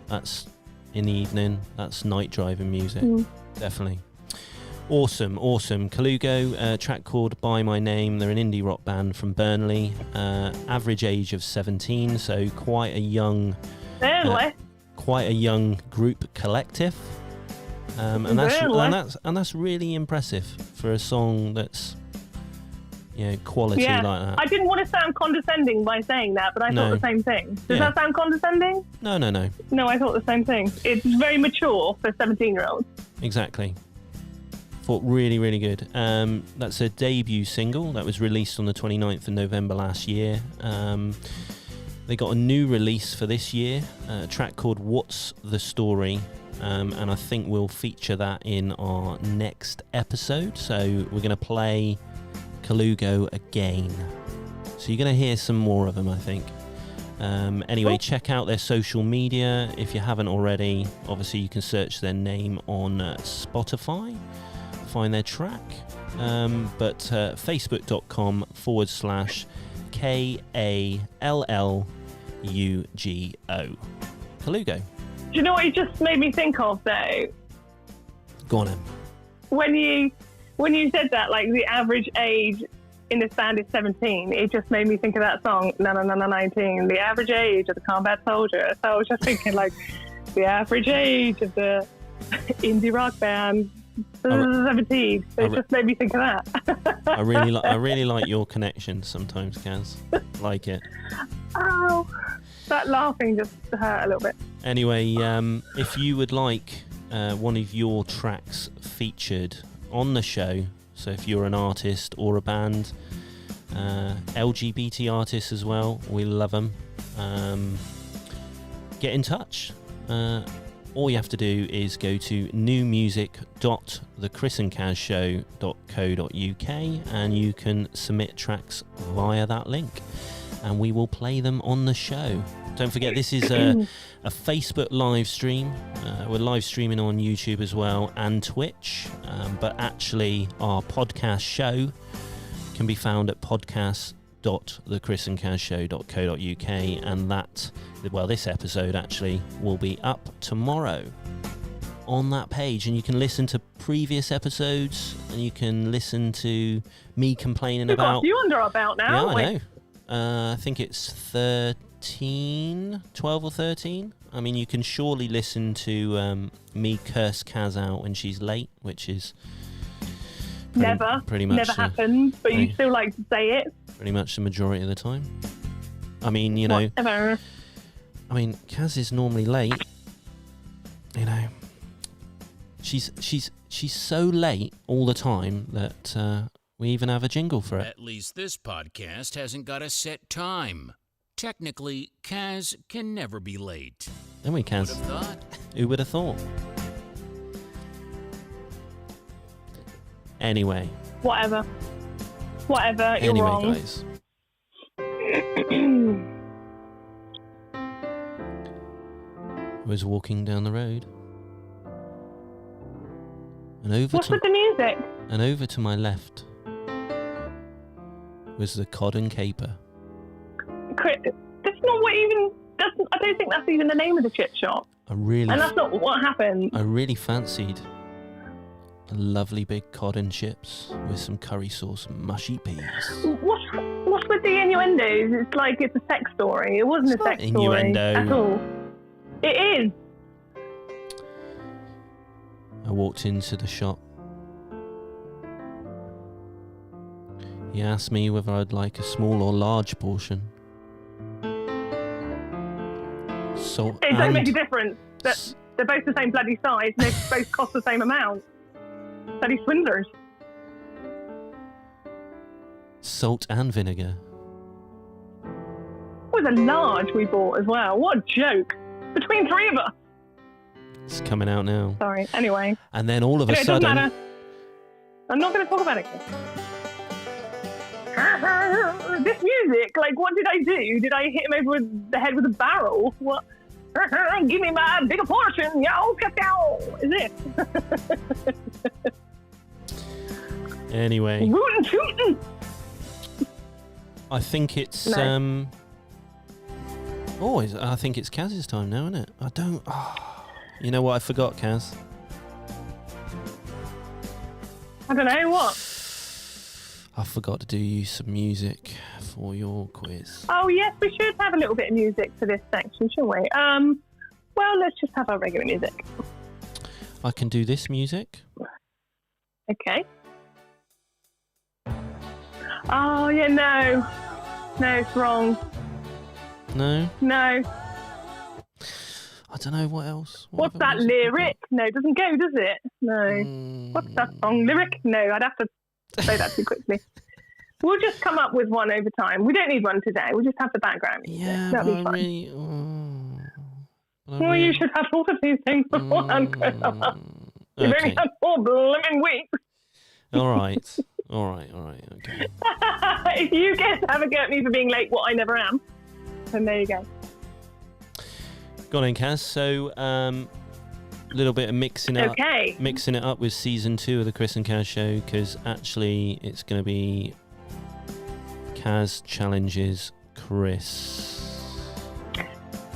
that's in the evening. That's night driving music, definitely. Awesome. Kallugo, track called By My Name. They're an indie rock band from Burnley. Average age of 17, so quite a young group collective. And that's really impressive for a song that's quality like that. I didn't want to sound condescending by saying that, but I thought the same thing. Does that sound condescending? No. No, I thought the same thing. It's very mature for 17-year-olds. Exactly. Thought really, really good. That's a debut single that was released on the 29th of November last year. They got a new release for this year, a track called What's the Story, and I think we'll feature that in our next episode. So we're going to play Kallugo again. So you're going to hear some more of them, I think. Anyway, check out their social media if you haven't already. Obviously, you can search their name on Spotify, find their track, but facebook.com/KALLUGO. Kallugo. Do you know what you just made me think of, though? Go on, Em. When you said that, like the average age in this band is 17, it just made me think of that song, 19, the average age of the combat soldier. So I was just thinking, like, the average age of the indie rock band, 17. So it just made me think of that. I really like your connection sometimes, Caz. Like it. Oh, that laughing just hurt a little bit. Anyway, if you would like one of your tracks featured on the show, so if you're an artist or a band, LGBT artists as well, we love them, get in touch. All you have to do is go to newmusic.thechrisandcazshow.co.uk and you can submit tracks via that link and we will play them on the show. Don't forget, this is a Facebook live stream. We're live streaming on YouTube as well and Twitch, but actually our podcast show can be found at podcast.thechrisandcazshow.co.uk, and this episode actually will be up tomorrow on that page, and you can listen to previous episodes and you can listen to me complaining about. Got you under our belt now. Yeah, I know. I think it's 12 or 13. I mean, you can surely listen to me curse Caz out when she's late, which is pretty much never happens, but you still like to say it. Pretty much the majority of the time. I mean, you know. Whatever. I mean, Caz is normally late. You know, she's so late all the time that we even have a jingle for it. At least this podcast hasn't got a set time. Technically, Caz can never be late. Then we Caz. Who would have thought? Anyway. Whatever, you're anyway, wrong. Guys. was walking down the road. And What's with the music? And over to my left was the Cod and Caper. Chris, that's not what even... I don't think that's even the name of the chip shop. And that's not what happened. I really fancied a lovely big cod and chips with some curry sauce and mushy peas. What's with the innuendos? It's like it's a sex story. It wasn't a sex story at all. It is. I walked into the shop. He asked me whether I'd like a small or large portion. It don't make a difference. They're both the same bloody size. They both cost the same amount. Bloody swindlers. Salt and vinegar. It was a large we bought as well. What a joke. Between three of us. It's coming out now. Sorry. Anyway. And then all of a sudden... It doesn't matter. I'm not going to talk about it. This music, like, what did I do? Did I hit him over the head with a barrel? What? Give me my bigger portion, yo, cacao. Is it? Anyway. Rootin' tootin'. I think it's, I think it's Kaz's time now, isn't it? I don't... You know what I forgot, Kaz? I don't know, what? I forgot to do you some music for your quiz. Oh, yes, we should have a little bit of music for this section, shouldn't we? Well, let's just have our regular music. I can do this music. Okay. Oh, yeah, no. No, it's wrong. No? No. I don't know what else. What's that lyric? No, it doesn't go, does it? No. What's that song lyric? No, I'd have to say that too quickly. We'll just come up with one over time. We don't need one today. We'll just have the background music. Yeah, that'll be fun. You should have thought of these things beforehand. You've only had 4 blooming weeks. All right. Okay. If you get to have a go at me for being late, what I never am, then there you go. Go on in, Kaz. So, a little bit of mixing it up with season 2 of the Chris and Kaz show, because actually it's going to be Kaz challenges Chris.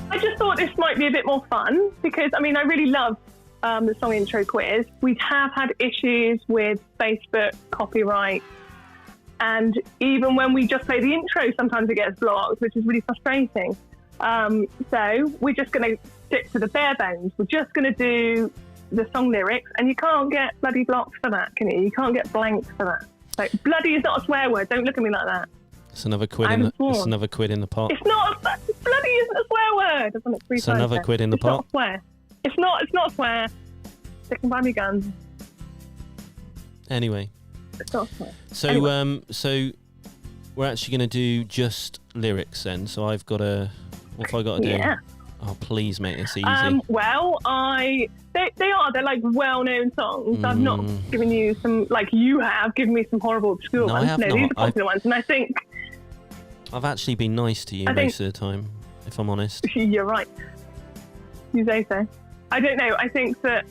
I just thought this might be a bit more fun because, I mean, I really love the song intro quiz. We have had issues with Facebook copyright, and even when we just play the intro, sometimes it gets blocked, which is really frustrating. So we're just going to stick to the bare bones. We're just going to do the song lyrics, and you can't get bloody blocked for that, can you? You can't get blanked for that. So bloody is not a swear word. Don't look at me like that. It's another quid in the pot. It's not. Bloody isn't a swear word. I've done it 3 times. It's another quid in the pot. It's not a swear. It's not a swear. Sticking by me guns. Anyway. It's not a swear. So so we're actually going to do just lyrics then. So I've got to. What have I got to do? Yeah. Oh, please make this easy. Well, they're like well-known songs. I've not given you some, like you have given me some horrible obscure ones. These are popular ones, and I think I've actually been nice to you most of the time, if I'm honest. You're right. You say so. I don't know. I think that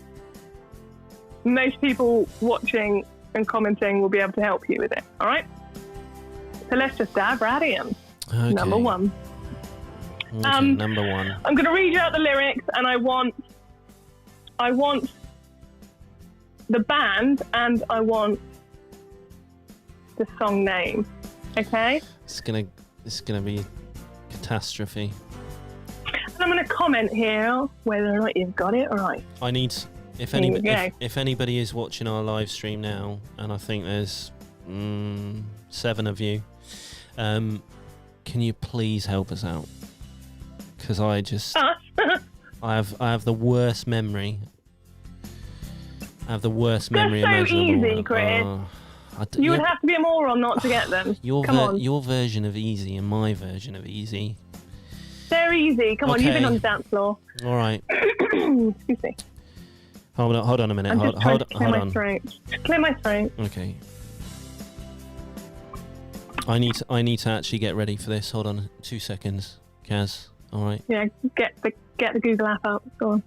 most people watching and commenting will be able to help you with it. All right? So let's just dive right in. Okay. Number 1. Okay, number 1. I'm going to read you out the lyrics, and I want the band, and I want the song name. Okay? It's gonna be catastrophe. And I'm going to comment here whether or not you've got it right. I need, if anybody is watching our live stream now, and I think there's 7 of you, can you please help us out? Because I have the worst memory. I have the worst memory imaginable. They're so easy, Chris. You would have to be a moron not to get them. Come on. Your version of easy and my version of easy. They're easy. Come on, you've been on the dance floor. All right. Excuse me. Hold on a minute. Hold on. Clear my throat. Okay. I need to actually get ready for this. Hold on 2 seconds, Kaz. All right. Yeah, get Get the Google app out. Go on.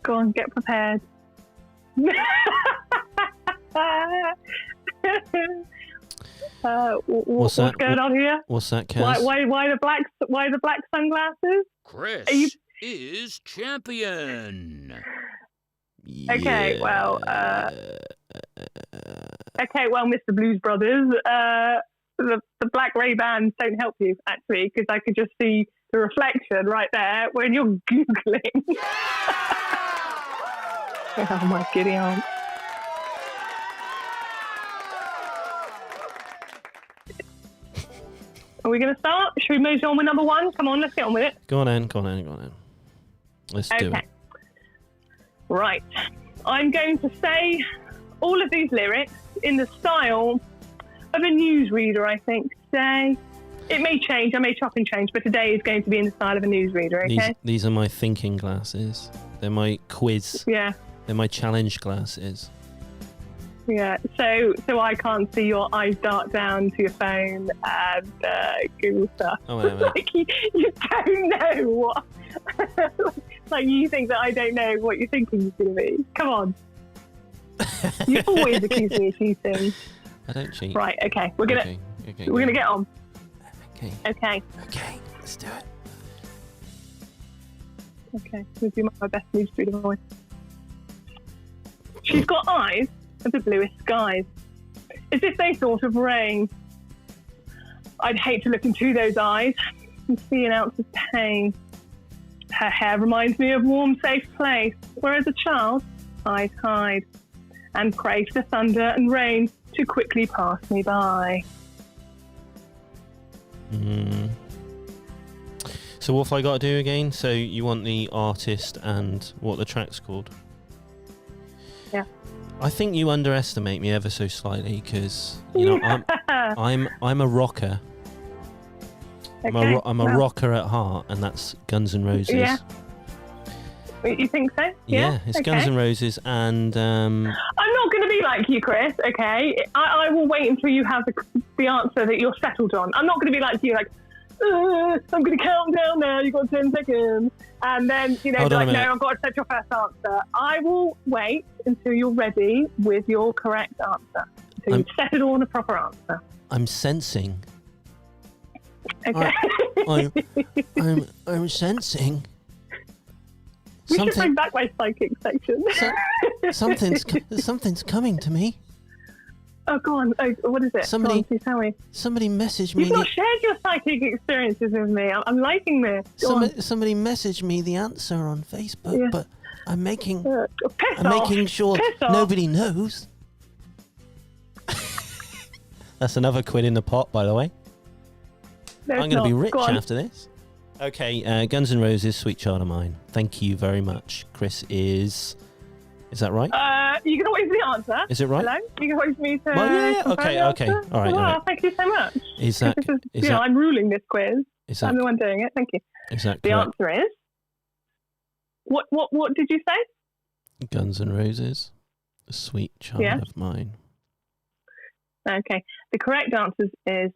Go on, get prepared. What's going on here? What's that, Kaz? Why the black sunglasses? Chris is champion. Okay, well, Mr. Blues Brothers, the black Ray-Bans don't help you, actually, because I could just see the reflection right there when you're Googling. Oh, my giddy aunt. Are we going to start? Should we move on with number one? Come on, let's get on with it. Go on in. Let's do it. Right. I'm going to say all of these lyrics in the style of a newsreader, I think, today. It may change, I may chop and change, but today is going to be in the style of a newsreader, okay? These are my thinking glasses. They're my quiz. Yeah. They're my challenge glasses. Yeah, so I can't see your eyes dart down to your phone and Google stuff. Oh, wait. Like you don't know what... like you think that I don't know what you're thinking is going to be. Come on. You always accuse me of cheating. I don't cheat. Right, okay. We're gonna get on. Okay. Let's do it. Okay, we'll do my best newsreader voice. She's got eyes of the bluest skies, as if they thought of rain. I'd hate to look into those eyes and see an ounce of pain. Her hair reminds me of warm, safe place, where as a child I'd hide and pray for the thunder and rain to quickly pass me by. So what have I got to do again? So you want the artist and what the track's called? Yeah. I think you underestimate me ever so slightly because you know I'm a rocker. I'm a rocker at heart, and that's Guns N' Roses. Yeah. You think so? Yeah, it's okay. Guns N' Roses, and I'm not going to be like you, Chris. Okay, I will wait until you have the answer that you're settled on. I'm not going to be like you, like I'm going to count down now. You've got 10 seconds, and then be like, no, I've got to set your first answer. I will wait until you're ready with your correct answer. So you've settled on a proper answer. I'm sensing. Okay. I'm sensing. We should bring back my psychic section. Something's coming to me. Oh, go on. Oh, what is it? Somebody, please tell me. Somebody messaged me. You've not shared your psychic experiences with me. I'm liking this. Somebody messaged me the answer on Facebook, but I'm making sure nobody knows. That's another quid in the pot, by the way. I'm going to be rich after this. Okay, Guns N' Roses, Sweet Child of Mine. Thank you very much. Chris is that right? You can always the answer. Is it right? Hello? You can always me to... Well, yeah. Okay. All right. Thank you so much. Is that... I'm ruling this quiz. I'm the one doing it. Thank you. Is that the correct? answer is... What did you say? Guns N' Roses, Sweet Child of Mine. Okay. The correct answer is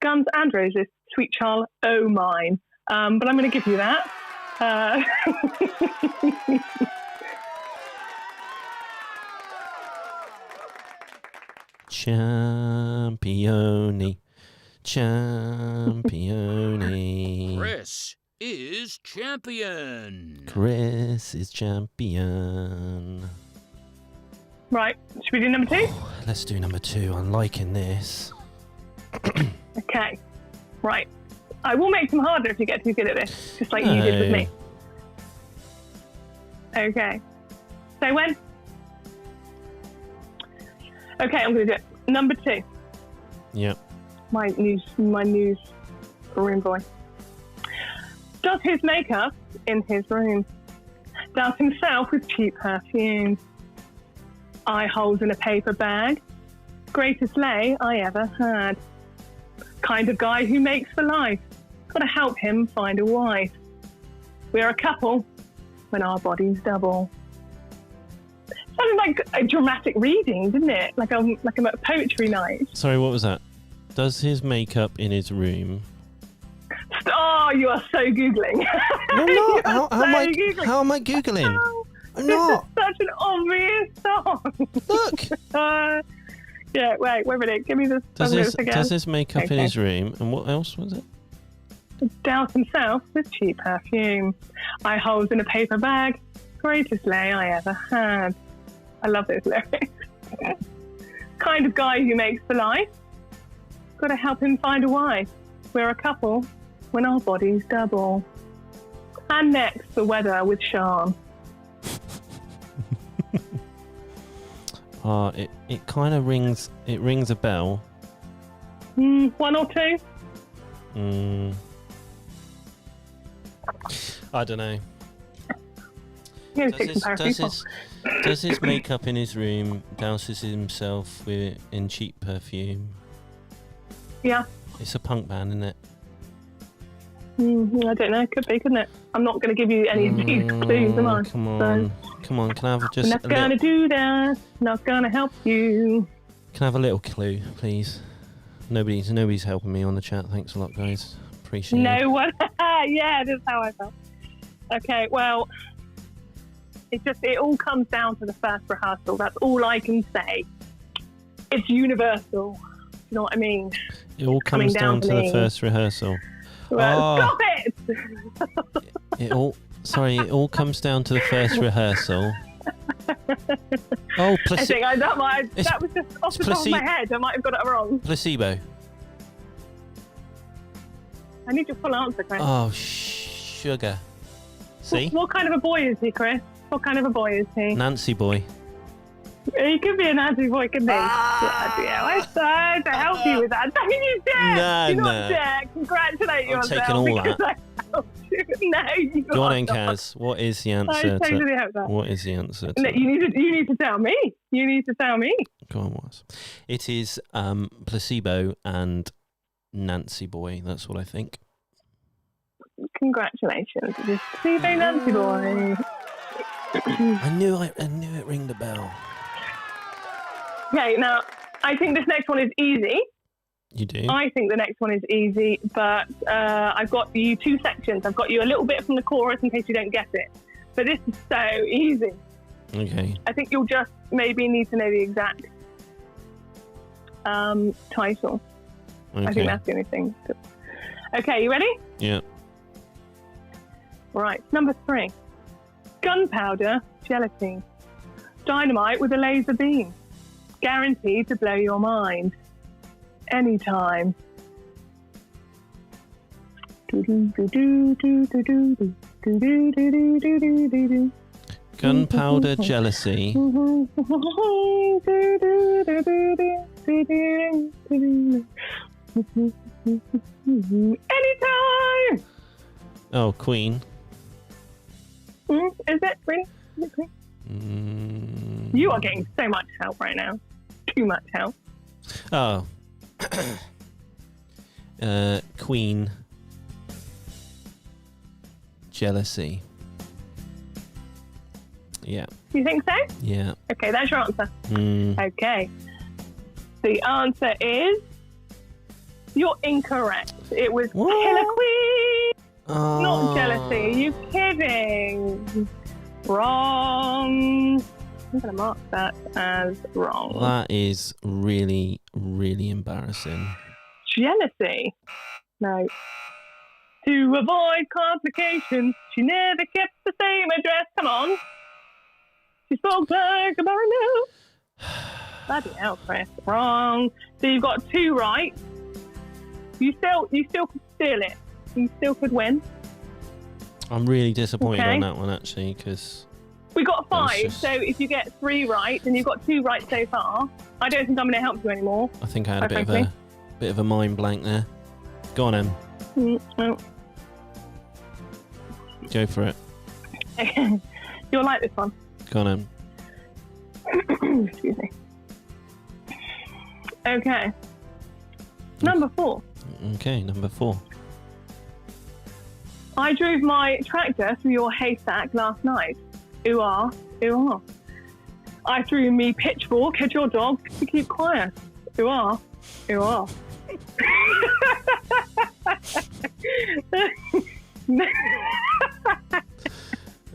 Guns and Roses, Sweet Child O' Mine. But I'm going to give you that. Champione. Chris is champion. Right. Should we do number 2? Let's do number 2. I'm liking this. Okay. Right. I will make them harder if you get too good at this, just like you did with me. Okay. Say when? Okay, I'm going to do it. Number 2. Yep. My news room boy. Does his makeup in his room. Does himself with cheap perfume. Eye holes in a paper bag. Greatest lay I ever had. Kind of guy who makes for life. Gotta help him find a wife. We're a couple when our bodies double. Sounded like a dramatic reading, didn't it? Like I'm at a poetry night. Sorry, what was that? Does his makeup in his room Oh, you are so Googling. No, You how are am I? so Googling. How am I googling? Oh, I'm this not. is such an obvious song. Look. Yeah, wait a minute. Give me this. Does his makeup in his room? And what else was it? Douse himself with cheap perfume. I hold in a paper bag. Greatest lay I ever had. I love those lyrics. Kind of guy who makes for life. Got to help him find a wife. We're a couple when our bodies double. And next, the weather with Sean. It kind of rings. It rings a bell. One or two? I don't know. Does his makeup in his room douses himself in cheap perfume? Yeah. It's a punk band, isn't it? I don't know. Could be, couldn't it? I'm not going to give you any of these clues, am I? Come on. Come on. Can I have just not going to do that. Not going to help you. Can I have a little clue, please? Nobody's helping me on the chat. Thanks a lot, guys. Appreciate it. No one. Yeah, that's how I felt. Okay, well, it all comes down to the first rehearsal. That's all I can say. It's universal. You know what I mean? It all comes down to the first rehearsal. Well, stop it! It all comes down to the first rehearsal. Oh, I think that was just off the top of my head. I might have got it wrong. Placebo. I need your full answer, Chris. Oh, sugar. See? What kind of a boy is he, Chris? What kind of a boy is he? Nancy boy. He could be a Nancy boy, couldn't he? Yeah, I tried to help you with that. Don't you dare! Do not dare! Congratulate yourself. I'm taking all that. No, you Go on, Kaz. What is the answer? I totally hope that. What is the answer? No, you need to tell me. You need to tell me. Go on, what? It is Placebo and Nancy Boy. That's what I think. Congratulations. It is Placebo Nancy Boy. I knew it rang the bell. Okay, now I think this next one is easy. You do? I think the next one is easy, but I've got you two sections. I've got you a little bit from the chorus in case you don't get it. But this is so easy. Okay. I think you'll just maybe need to know the exact title. Okay. I think that's the only thing. Okay, you ready? Yeah. Right, number 3. Gunpowder gelatine. Dynamite with a laser beam. Guaranteed to blow your mind. Anytime. Gunpowder jealousy. Anytime. Oh, Queen. Is it Queen? You are getting so much help right now. Too much help. Oh. Queen. Jealousy. Yeah. You think so? Yeah. Okay, that's your answer. Okay. The answer is you're incorrect. It was Killer Queen, not Jealousy. Are you kidding? Wrong. I'm going to mark that as wrong. That is really, really embarrassing. Jealousy? No. To avoid complications, she never kept the same address. Come on. She spoke like a barano. Bloody hell, Chris. Wrong. So you've got 2 right. You still could steal it. You still could win. I'm really disappointed on that one, actually, because... We got 5, so if you get 3 right, and you've got 2 right so far, I don't think I'm going to help you anymore. I think I had a bit of a mind blank there. Go on, Em. No. Go for it. You'll like this one. Go on, Em. Excuse me. Okay. Number 4. Okay, number 4. I drove my tractor through your haystack last night. Ooh ah, ooh ah. I threw me pitchfork at your dog to keep quiet. Ooh ah, ooh ah.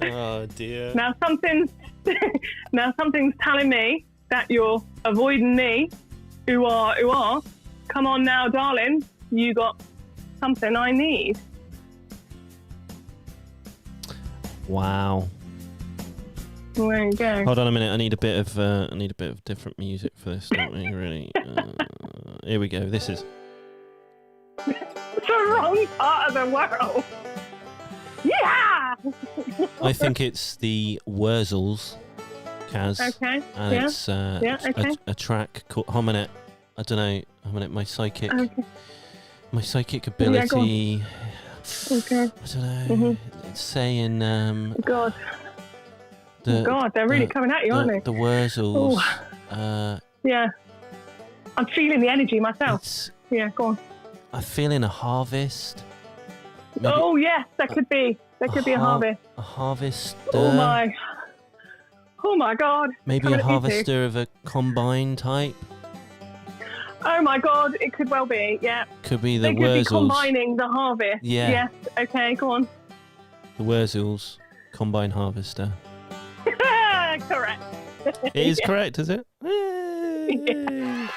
Oh dear. Now something's telling me that you're avoiding me. Ooh ah. Come on now, darling. You got something I need. Wow. There you go. Hold on a minute. I need a bit of different music for this. Don't we? Really? Here we go. This is. It's the wrong part of the world. Yeah. I think it's the Wurzels, Caz. Okay. And yeah. it's okay. a track called Hominid. I don't know. Hominid. My psychic Yeah, go ability. Okay. I don't know. Mm-hmm. It's saying. God, they're really coming at you, aren't they? The Wurzels. Yeah. I'm feeling the energy myself. Yeah, go on. I'm feeling a harvest. Maybe Oh yes, there could be. There could be a harvest. A harvester. Oh my God. Maybe a harvester of a combine type. Oh my God, it could well be. Yeah. Could be the They could be Wurzels. combining the harvest. Yeah. Yes. Okay, go on. The Wurzels combine harvester. Correct. It is correct, is it? Yeah.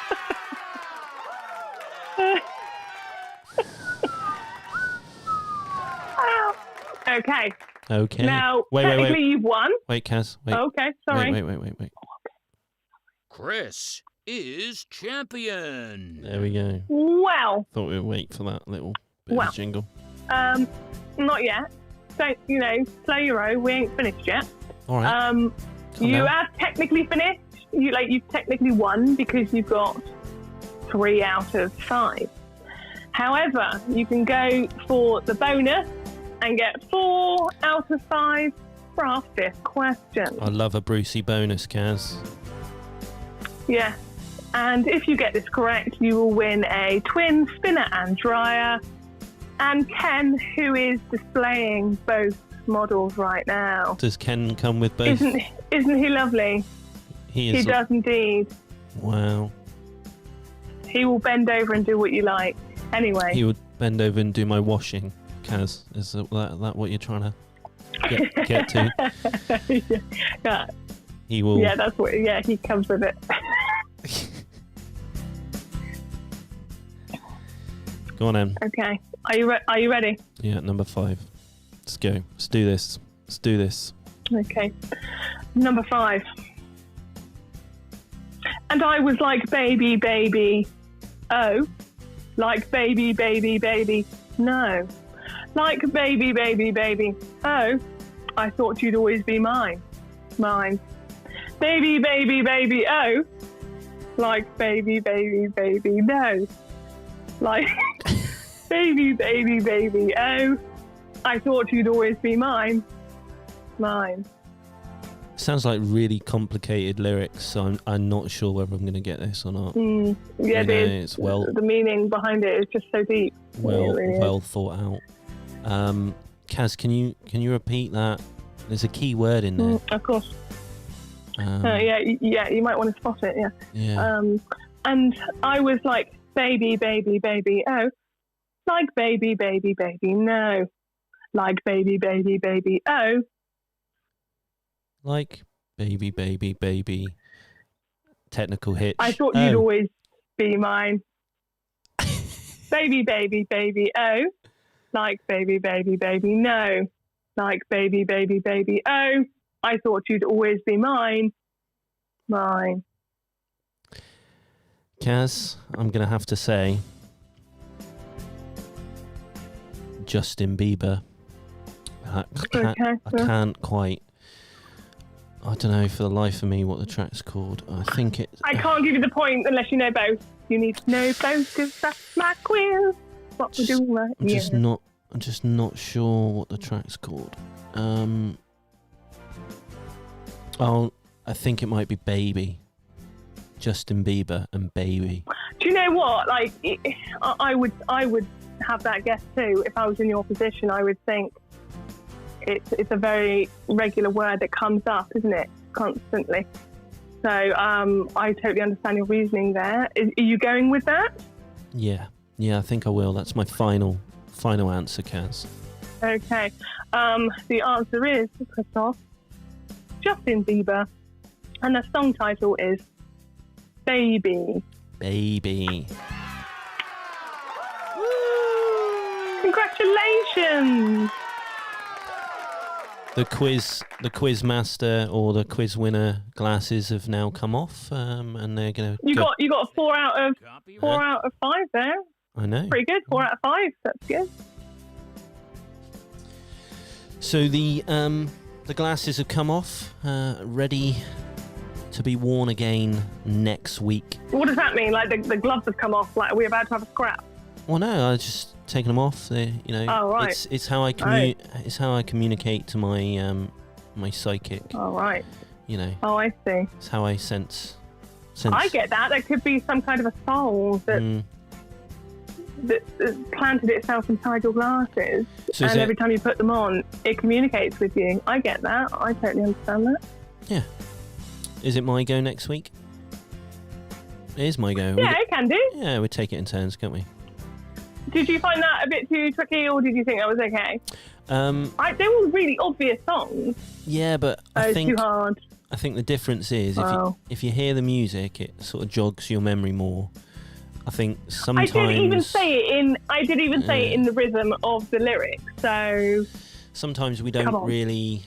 Okay. Okay. Now, wait. technically you've won. Wait, Caz. Wait. Okay, sorry. Wait. Chris is champion. There we go. Well, Thought we'd wait for that little bit of a jingle. not yet. Don't, slow your roll. We ain't finished yet. All right. You have technically finished. You've technically won because you've got 3 out of 5. However, you can go for the bonus and get 4 out of 5 for our 5th question. I love a Brucey bonus, Caz. Yeah. And if you get this correct, you will win a twin spinner and dryer. And Ken, who is displaying both models right now. Does Ken come with both? Isn't he lovely? He is. He does indeed. Wow. He will bend over and do what you like. Anyway. He would bend over and do my washing, Caz. Is that what you're trying to get to? Yeah. He will. Yeah, that's what. Yeah, he comes with it. Go on, Em. Okay. Are you ready? Yeah, number 5. Let's go. Let's do this. Okay. Number 5. And I was like, baby, oh. Like, baby, no. Like, baby, oh. I thought you'd always be mine. Baby, oh. Like, baby, no. Like, baby, oh. I thought you'd always be mine. Sounds like really complicated lyrics, so I'm not sure whether I'm going to get this or not. Yeah, it is. It's well, the meaning behind it is just so deep. Well thought out. Caz, can you repeat that? There's a key word in there. Of course. Yeah, you might want to spot it. Yeah. And I was like, baby, oh. Like, baby, no. Like, baby, oh. Like, baby. Technical hitch. I thought you'd always be mine. baby, oh. Like, baby, no. Like, baby, oh. I thought you'd always be mine. Caz, I'm going to have to say Justin Bieber. I can't quite. I don't know for the life of me what the track's called. I think it. I can't give you the point unless you know both. You need to know both because that's my quiz. What we're doing right here. I'm just not sure what the track's called. I think it might be Baby. Justin Bieber and Baby. Do you know what? Like, I would have that guess too. If I was in your position, I would think it's a very regular word that comes up, isn't it? Constantly. So I totally understand your reasoning there. Are you going with that? Yeah, I think I will. That's my final Final answer, Caz. Okay. The answer is, Christoph, Justin Bieber. And the song title is Baby. Baby. Congratulations! The quiz master or the quiz winner glasses have now come off, and they're gonna. You got a 4 out of 5 there. I know. Pretty good. 4 out of 5. That's good. So the glasses have come off, ready to be worn again next week. What does that mean? Like the gloves have come off? Like, are we about to have a scrap? Well, no, I just taken them off. They, Oh, right. It's how I it's how I communicate to my my psychic. Oh, right. Oh, I see. It's how I sense. I get that. There could be some kind of a soul that planted itself inside your glasses, So and every time you put them on, it communicates with you. I get that. I totally understand that. Yeah. Is it my go next week? It is my go. Yeah, it can do. Yeah, we take it in turns, can't we? Did you find that a bit too tricky, or did you think that was okay? They were really obvious songs. Yeah, but I think too hard. I think the difference is if you hear the music, it sort of jogs your memory more. I think sometimes I did even say it in the rhythm of the lyrics. So sometimes we don't really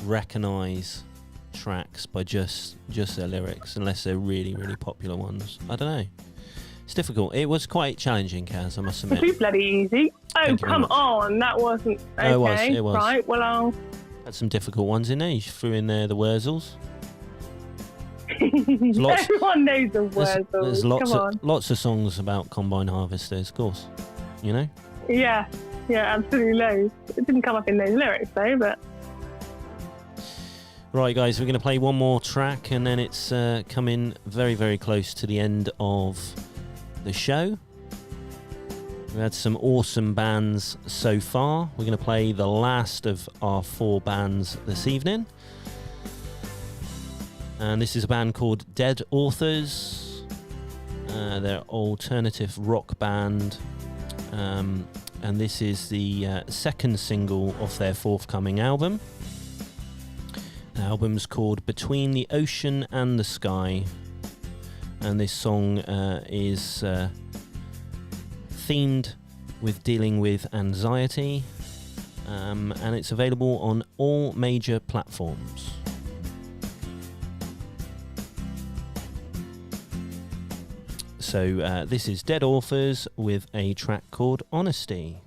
recognise tracks by just their lyrics unless they're really, really popular ones. I don't know. It's difficult. It was quite challenging, Caz, I must admit. Too bloody easy. Oh, come on. That wasn't okay. Oh, it was. Right, well, I'll... Had some difficult ones in there. You threw in there the Wurzels. Everyone knows the Wurzels. There's lots of songs about combine harvesters, of course. Yeah, absolutely loads. It didn't come up in those lyrics, though, but... Right, guys, we're going to play one more track, and then it's coming very, very close to the end of the show. We've had some awesome bands so far. We're going to play the last of our 4 bands this evening. And this is a band called Dead Authors. They're alternative rock band. And this is the second single of their forthcoming album. The album's called Between the Ocean and the Sky. And this song is themed with dealing with anxiety, and it's available on all major platforms. So this is Dead Authors with a track called Honesty.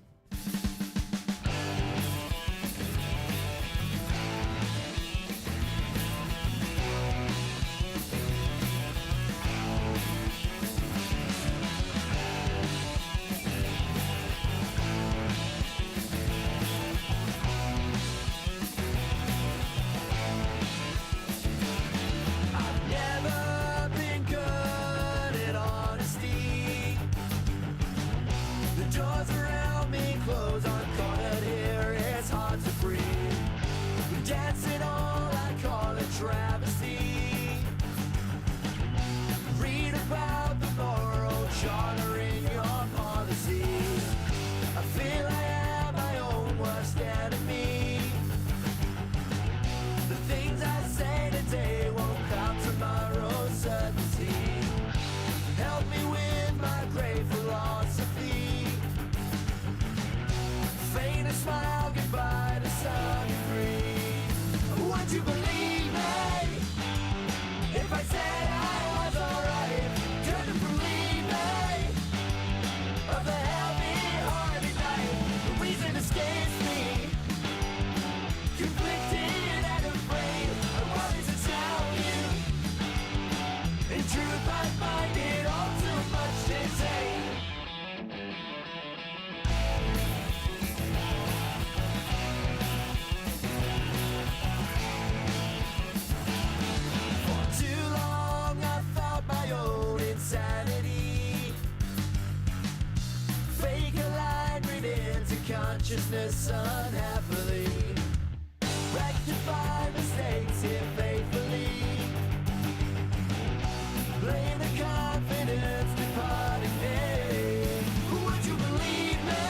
Consciousness unhappily rectify mistakes here faithfully. Blame the confidence departing me. Would you believe me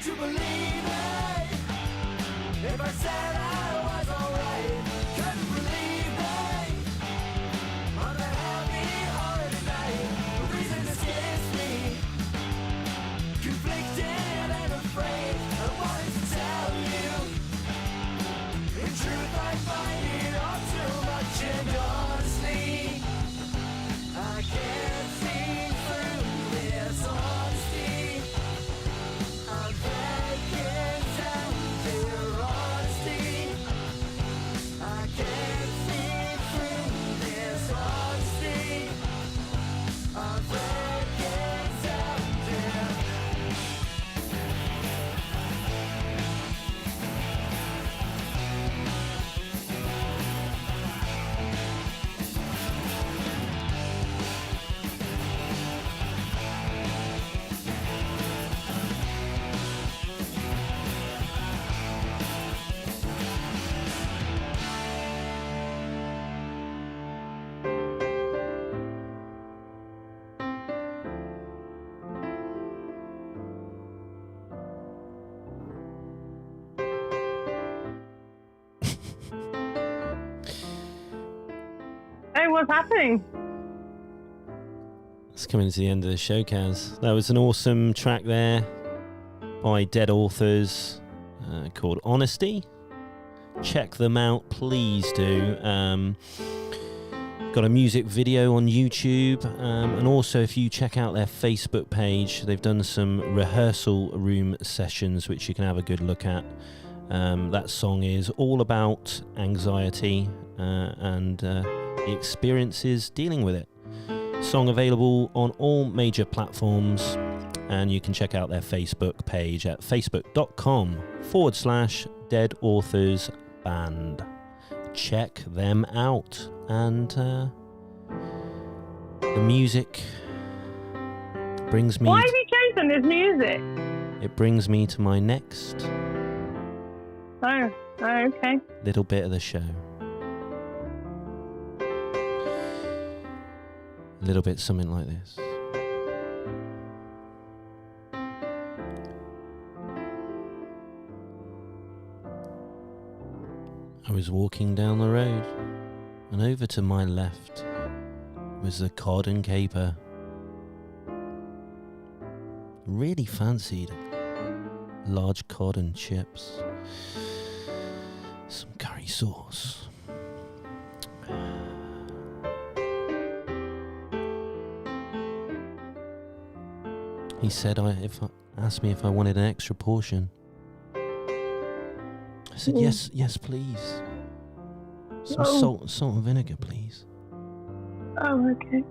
you believe me? If I said I was alright, couldn't believe me. On that happy holiday night, a reason to kiss me. Conflicted and afraid, I wanted to tell you. In truth, I find it all too much, and honestly, I can't see through this honesty. I'm begging down their honesty. I can't see through this honesty. I'm begging down their. Hey, what's happening? It's coming to the end of the show, Caz. That was an awesome track there by Dead Authors called Honesty. Check them out, please do. Got a music video on YouTube, and also if you check out their Facebook page, they've done some rehearsal room sessions which you can have a good look at. That song is all about anxiety and the experiences dealing with it. Song available on all major platforms, and you can check out their Facebook page at facebook.com/Dead Authors Band. Check them out, and the music brings me. Why have you chosen this music? It brings me to my next Oh, okay. little bit of the show. A little bit something like this. I was walking down the road, and over to my left was the cod and caper. Really fancied large cod and chips, some curry sauce. He said asked me if I wanted an extra portion. I said, yes, please. Some salt and vinegar, please. Oh, okay.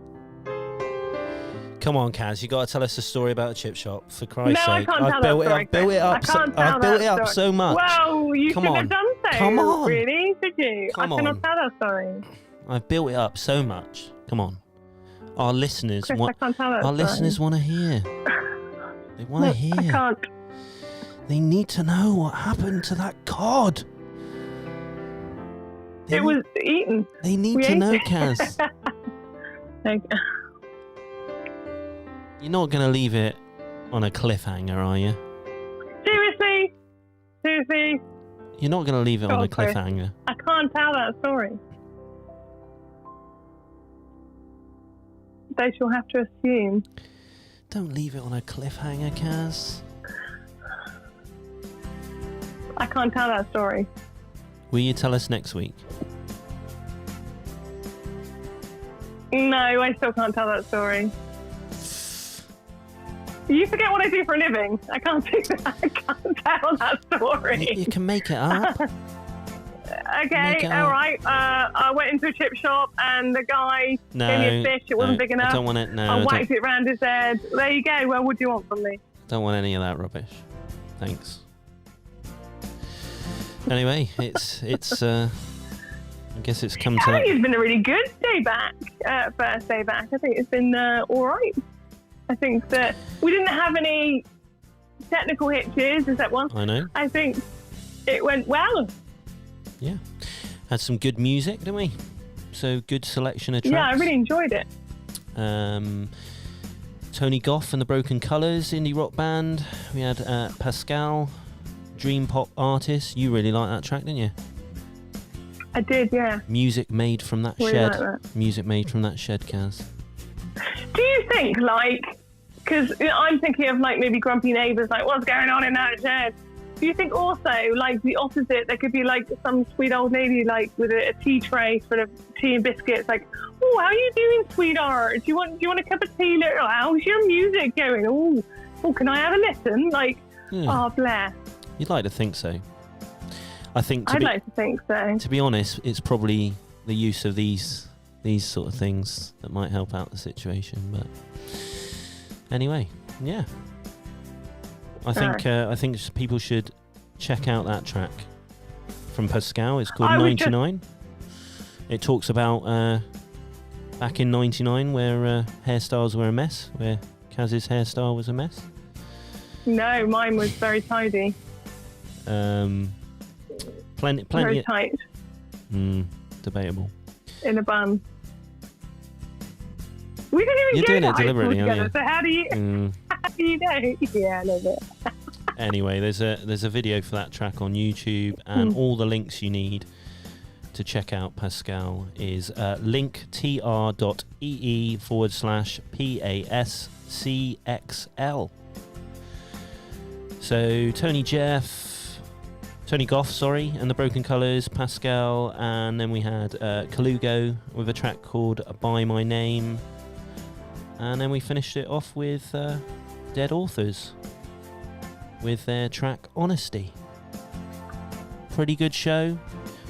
Come on, Caz, you got to tell us a story about a chip shop, for Christ's No, I sake. can't tell that story, I've built it up. I've built it up so much. Well, you Come should on. have done so. Come on. Really? Did you? Come I cannot on. tell that story. I've built it up so much. Come on. Our listeners Chris, want. I can't tell that Our story. listeners want to hear. They want to hear. I can't. They need to know what happened to that cod. It was eaten. They need We to ate know, it. Caz. Okay. You're not going to leave it on a cliffhanger, are you? Seriously? You're not going to leave it on a Chris. cliffhanger. I can't tell that story. They shall have to assume. Don't leave it on a cliffhanger, Caz. I can't tell that story. Will you tell us next week? No, I still can't tell that story. You forget what I do for a living. I can't do that. I can't tell that story. You can make it up. Okay, all right. I went into a chip shop and the guy gave me a fish. It wasn't big enough. I don't want it. No, I whacked it round his head. There you go. Well, what do you want from me? Don't want any of that rubbish. Thanks. Anyway, it's. I guess it's come I to. think it's been a really good day back. First day back. I think it's been all right. I think that we didn't have any technical hitches. Is that one? I know. I think it went well. Yeah, had some good music, didn't we? So good selection of tracks. Yeah, I really enjoyed it. Tony Goff and the Broken Colours, indie rock band. We had Pascxl, dream pop artist. You really liked that track, didn't you? I did, yeah. Music made from that really shed. Like that. Music made from that shed, Caz. Do you think, like, because I'm thinking of, like, maybe grumpy neighbours, like, what's going on in that shed? Do you think also, like, the opposite, there could be, like, some sweet old lady, like, with a tea tray full of tea and biscuits, like, oh, how are you doing, sweetheart? Do you want a cup of tea? Or how's your music going? Oh, can I have a listen? Like, oh, bless. You'd like to think so. I'd like to think so. To be honest, it's probably the use of these sort of things that might help out the situation. But anyway, yeah. I think people should check out that track from Pascxl. It's called 99. It talks about back in 99 where hairstyles were a mess, where Caz's hairstyle was a mess. No, mine was very tidy. Plenty very tight. Debatable. In a bun. We didn't even You're go doing to it high deliberately, school aren't together, so how do you know? Yeah, a little bit. Anyway, there's a video for that track on YouTube, and all the links you need to check out Pascxl is linktr.ee/PASCXL. So Tony Goff, and the Broken Colours, Pascxl, and then we had Kallugo with a track called By My Name, and then we finished it off with Dead Authors with their track Honesty. Pretty good show,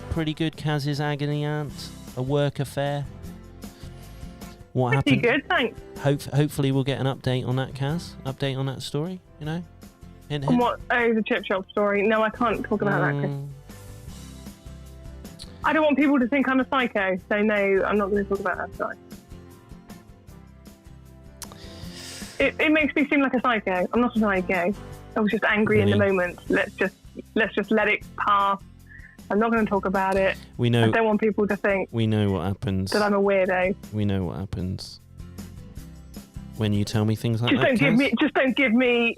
pretty good Caz's Agony Aunt, a work affair. What happened? Pretty good, thanks. Hopefully we'll get an update on that, Caz, update on that story, you know? Hint. On what? Oh, the chip shop story. No, I can't talk about that, Chris. I don't want people to think I'm a psycho, so no, I'm not going to talk about that story. It makes me seem like a psycho. I'm not a psycho. I was just angry in the moment. Let's just let it pass. I'm not going to talk about it. We know. I don't want people to think. We know what happens. That I'm a weirdo. We know what happens when you tell me things like just that. Just don't give me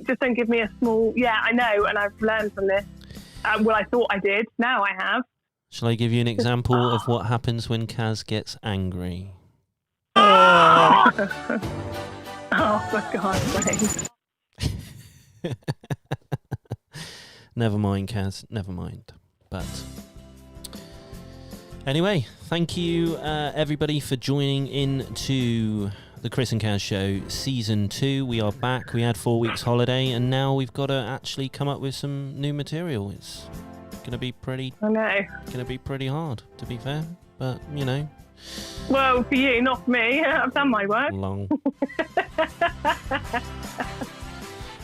a small. Yeah, I know, and I've learned from this. Well, I thought I did. Now I have. Shall I give you an example of what happens when Caz gets angry? Oh, for God's sake. Never mind, Caz. Never mind. But anyway, thank you everybody for joining in to the Chris and Caz Show Season 2. We are back. We had 4 weeks holiday, and now we've got to actually come up with some new material. It's gonna be pretty. I know. Gonna be pretty hard, to be fair. But you know. Well, for you, not for me. I've done my work. Long.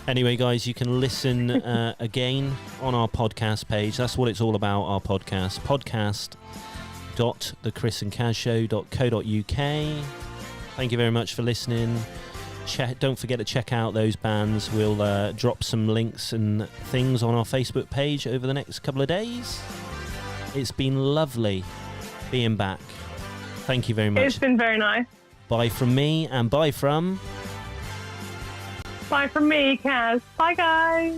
Anyway, guys, you can listen again on our podcast page. That's what it's all about, our podcast. podcast.thechrisandcazshow.co.uk. Thank you very much for listening. Don't forget to check out those bands. We'll drop some links and things on our Facebook page over the next couple of days. It's been lovely being back. Thank you very much. It's been very nice. Bye from me, and bye from... Bye from me, Caz. Bye, guys.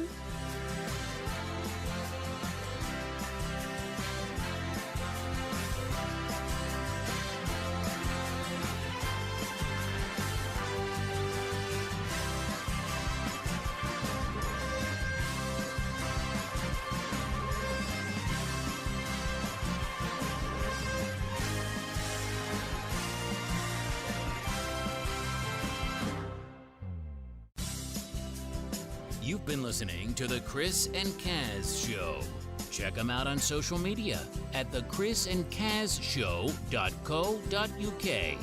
You've been listening to The Chris and Caz Show. Check them out on social media at thechrisandcazshow.co.uk.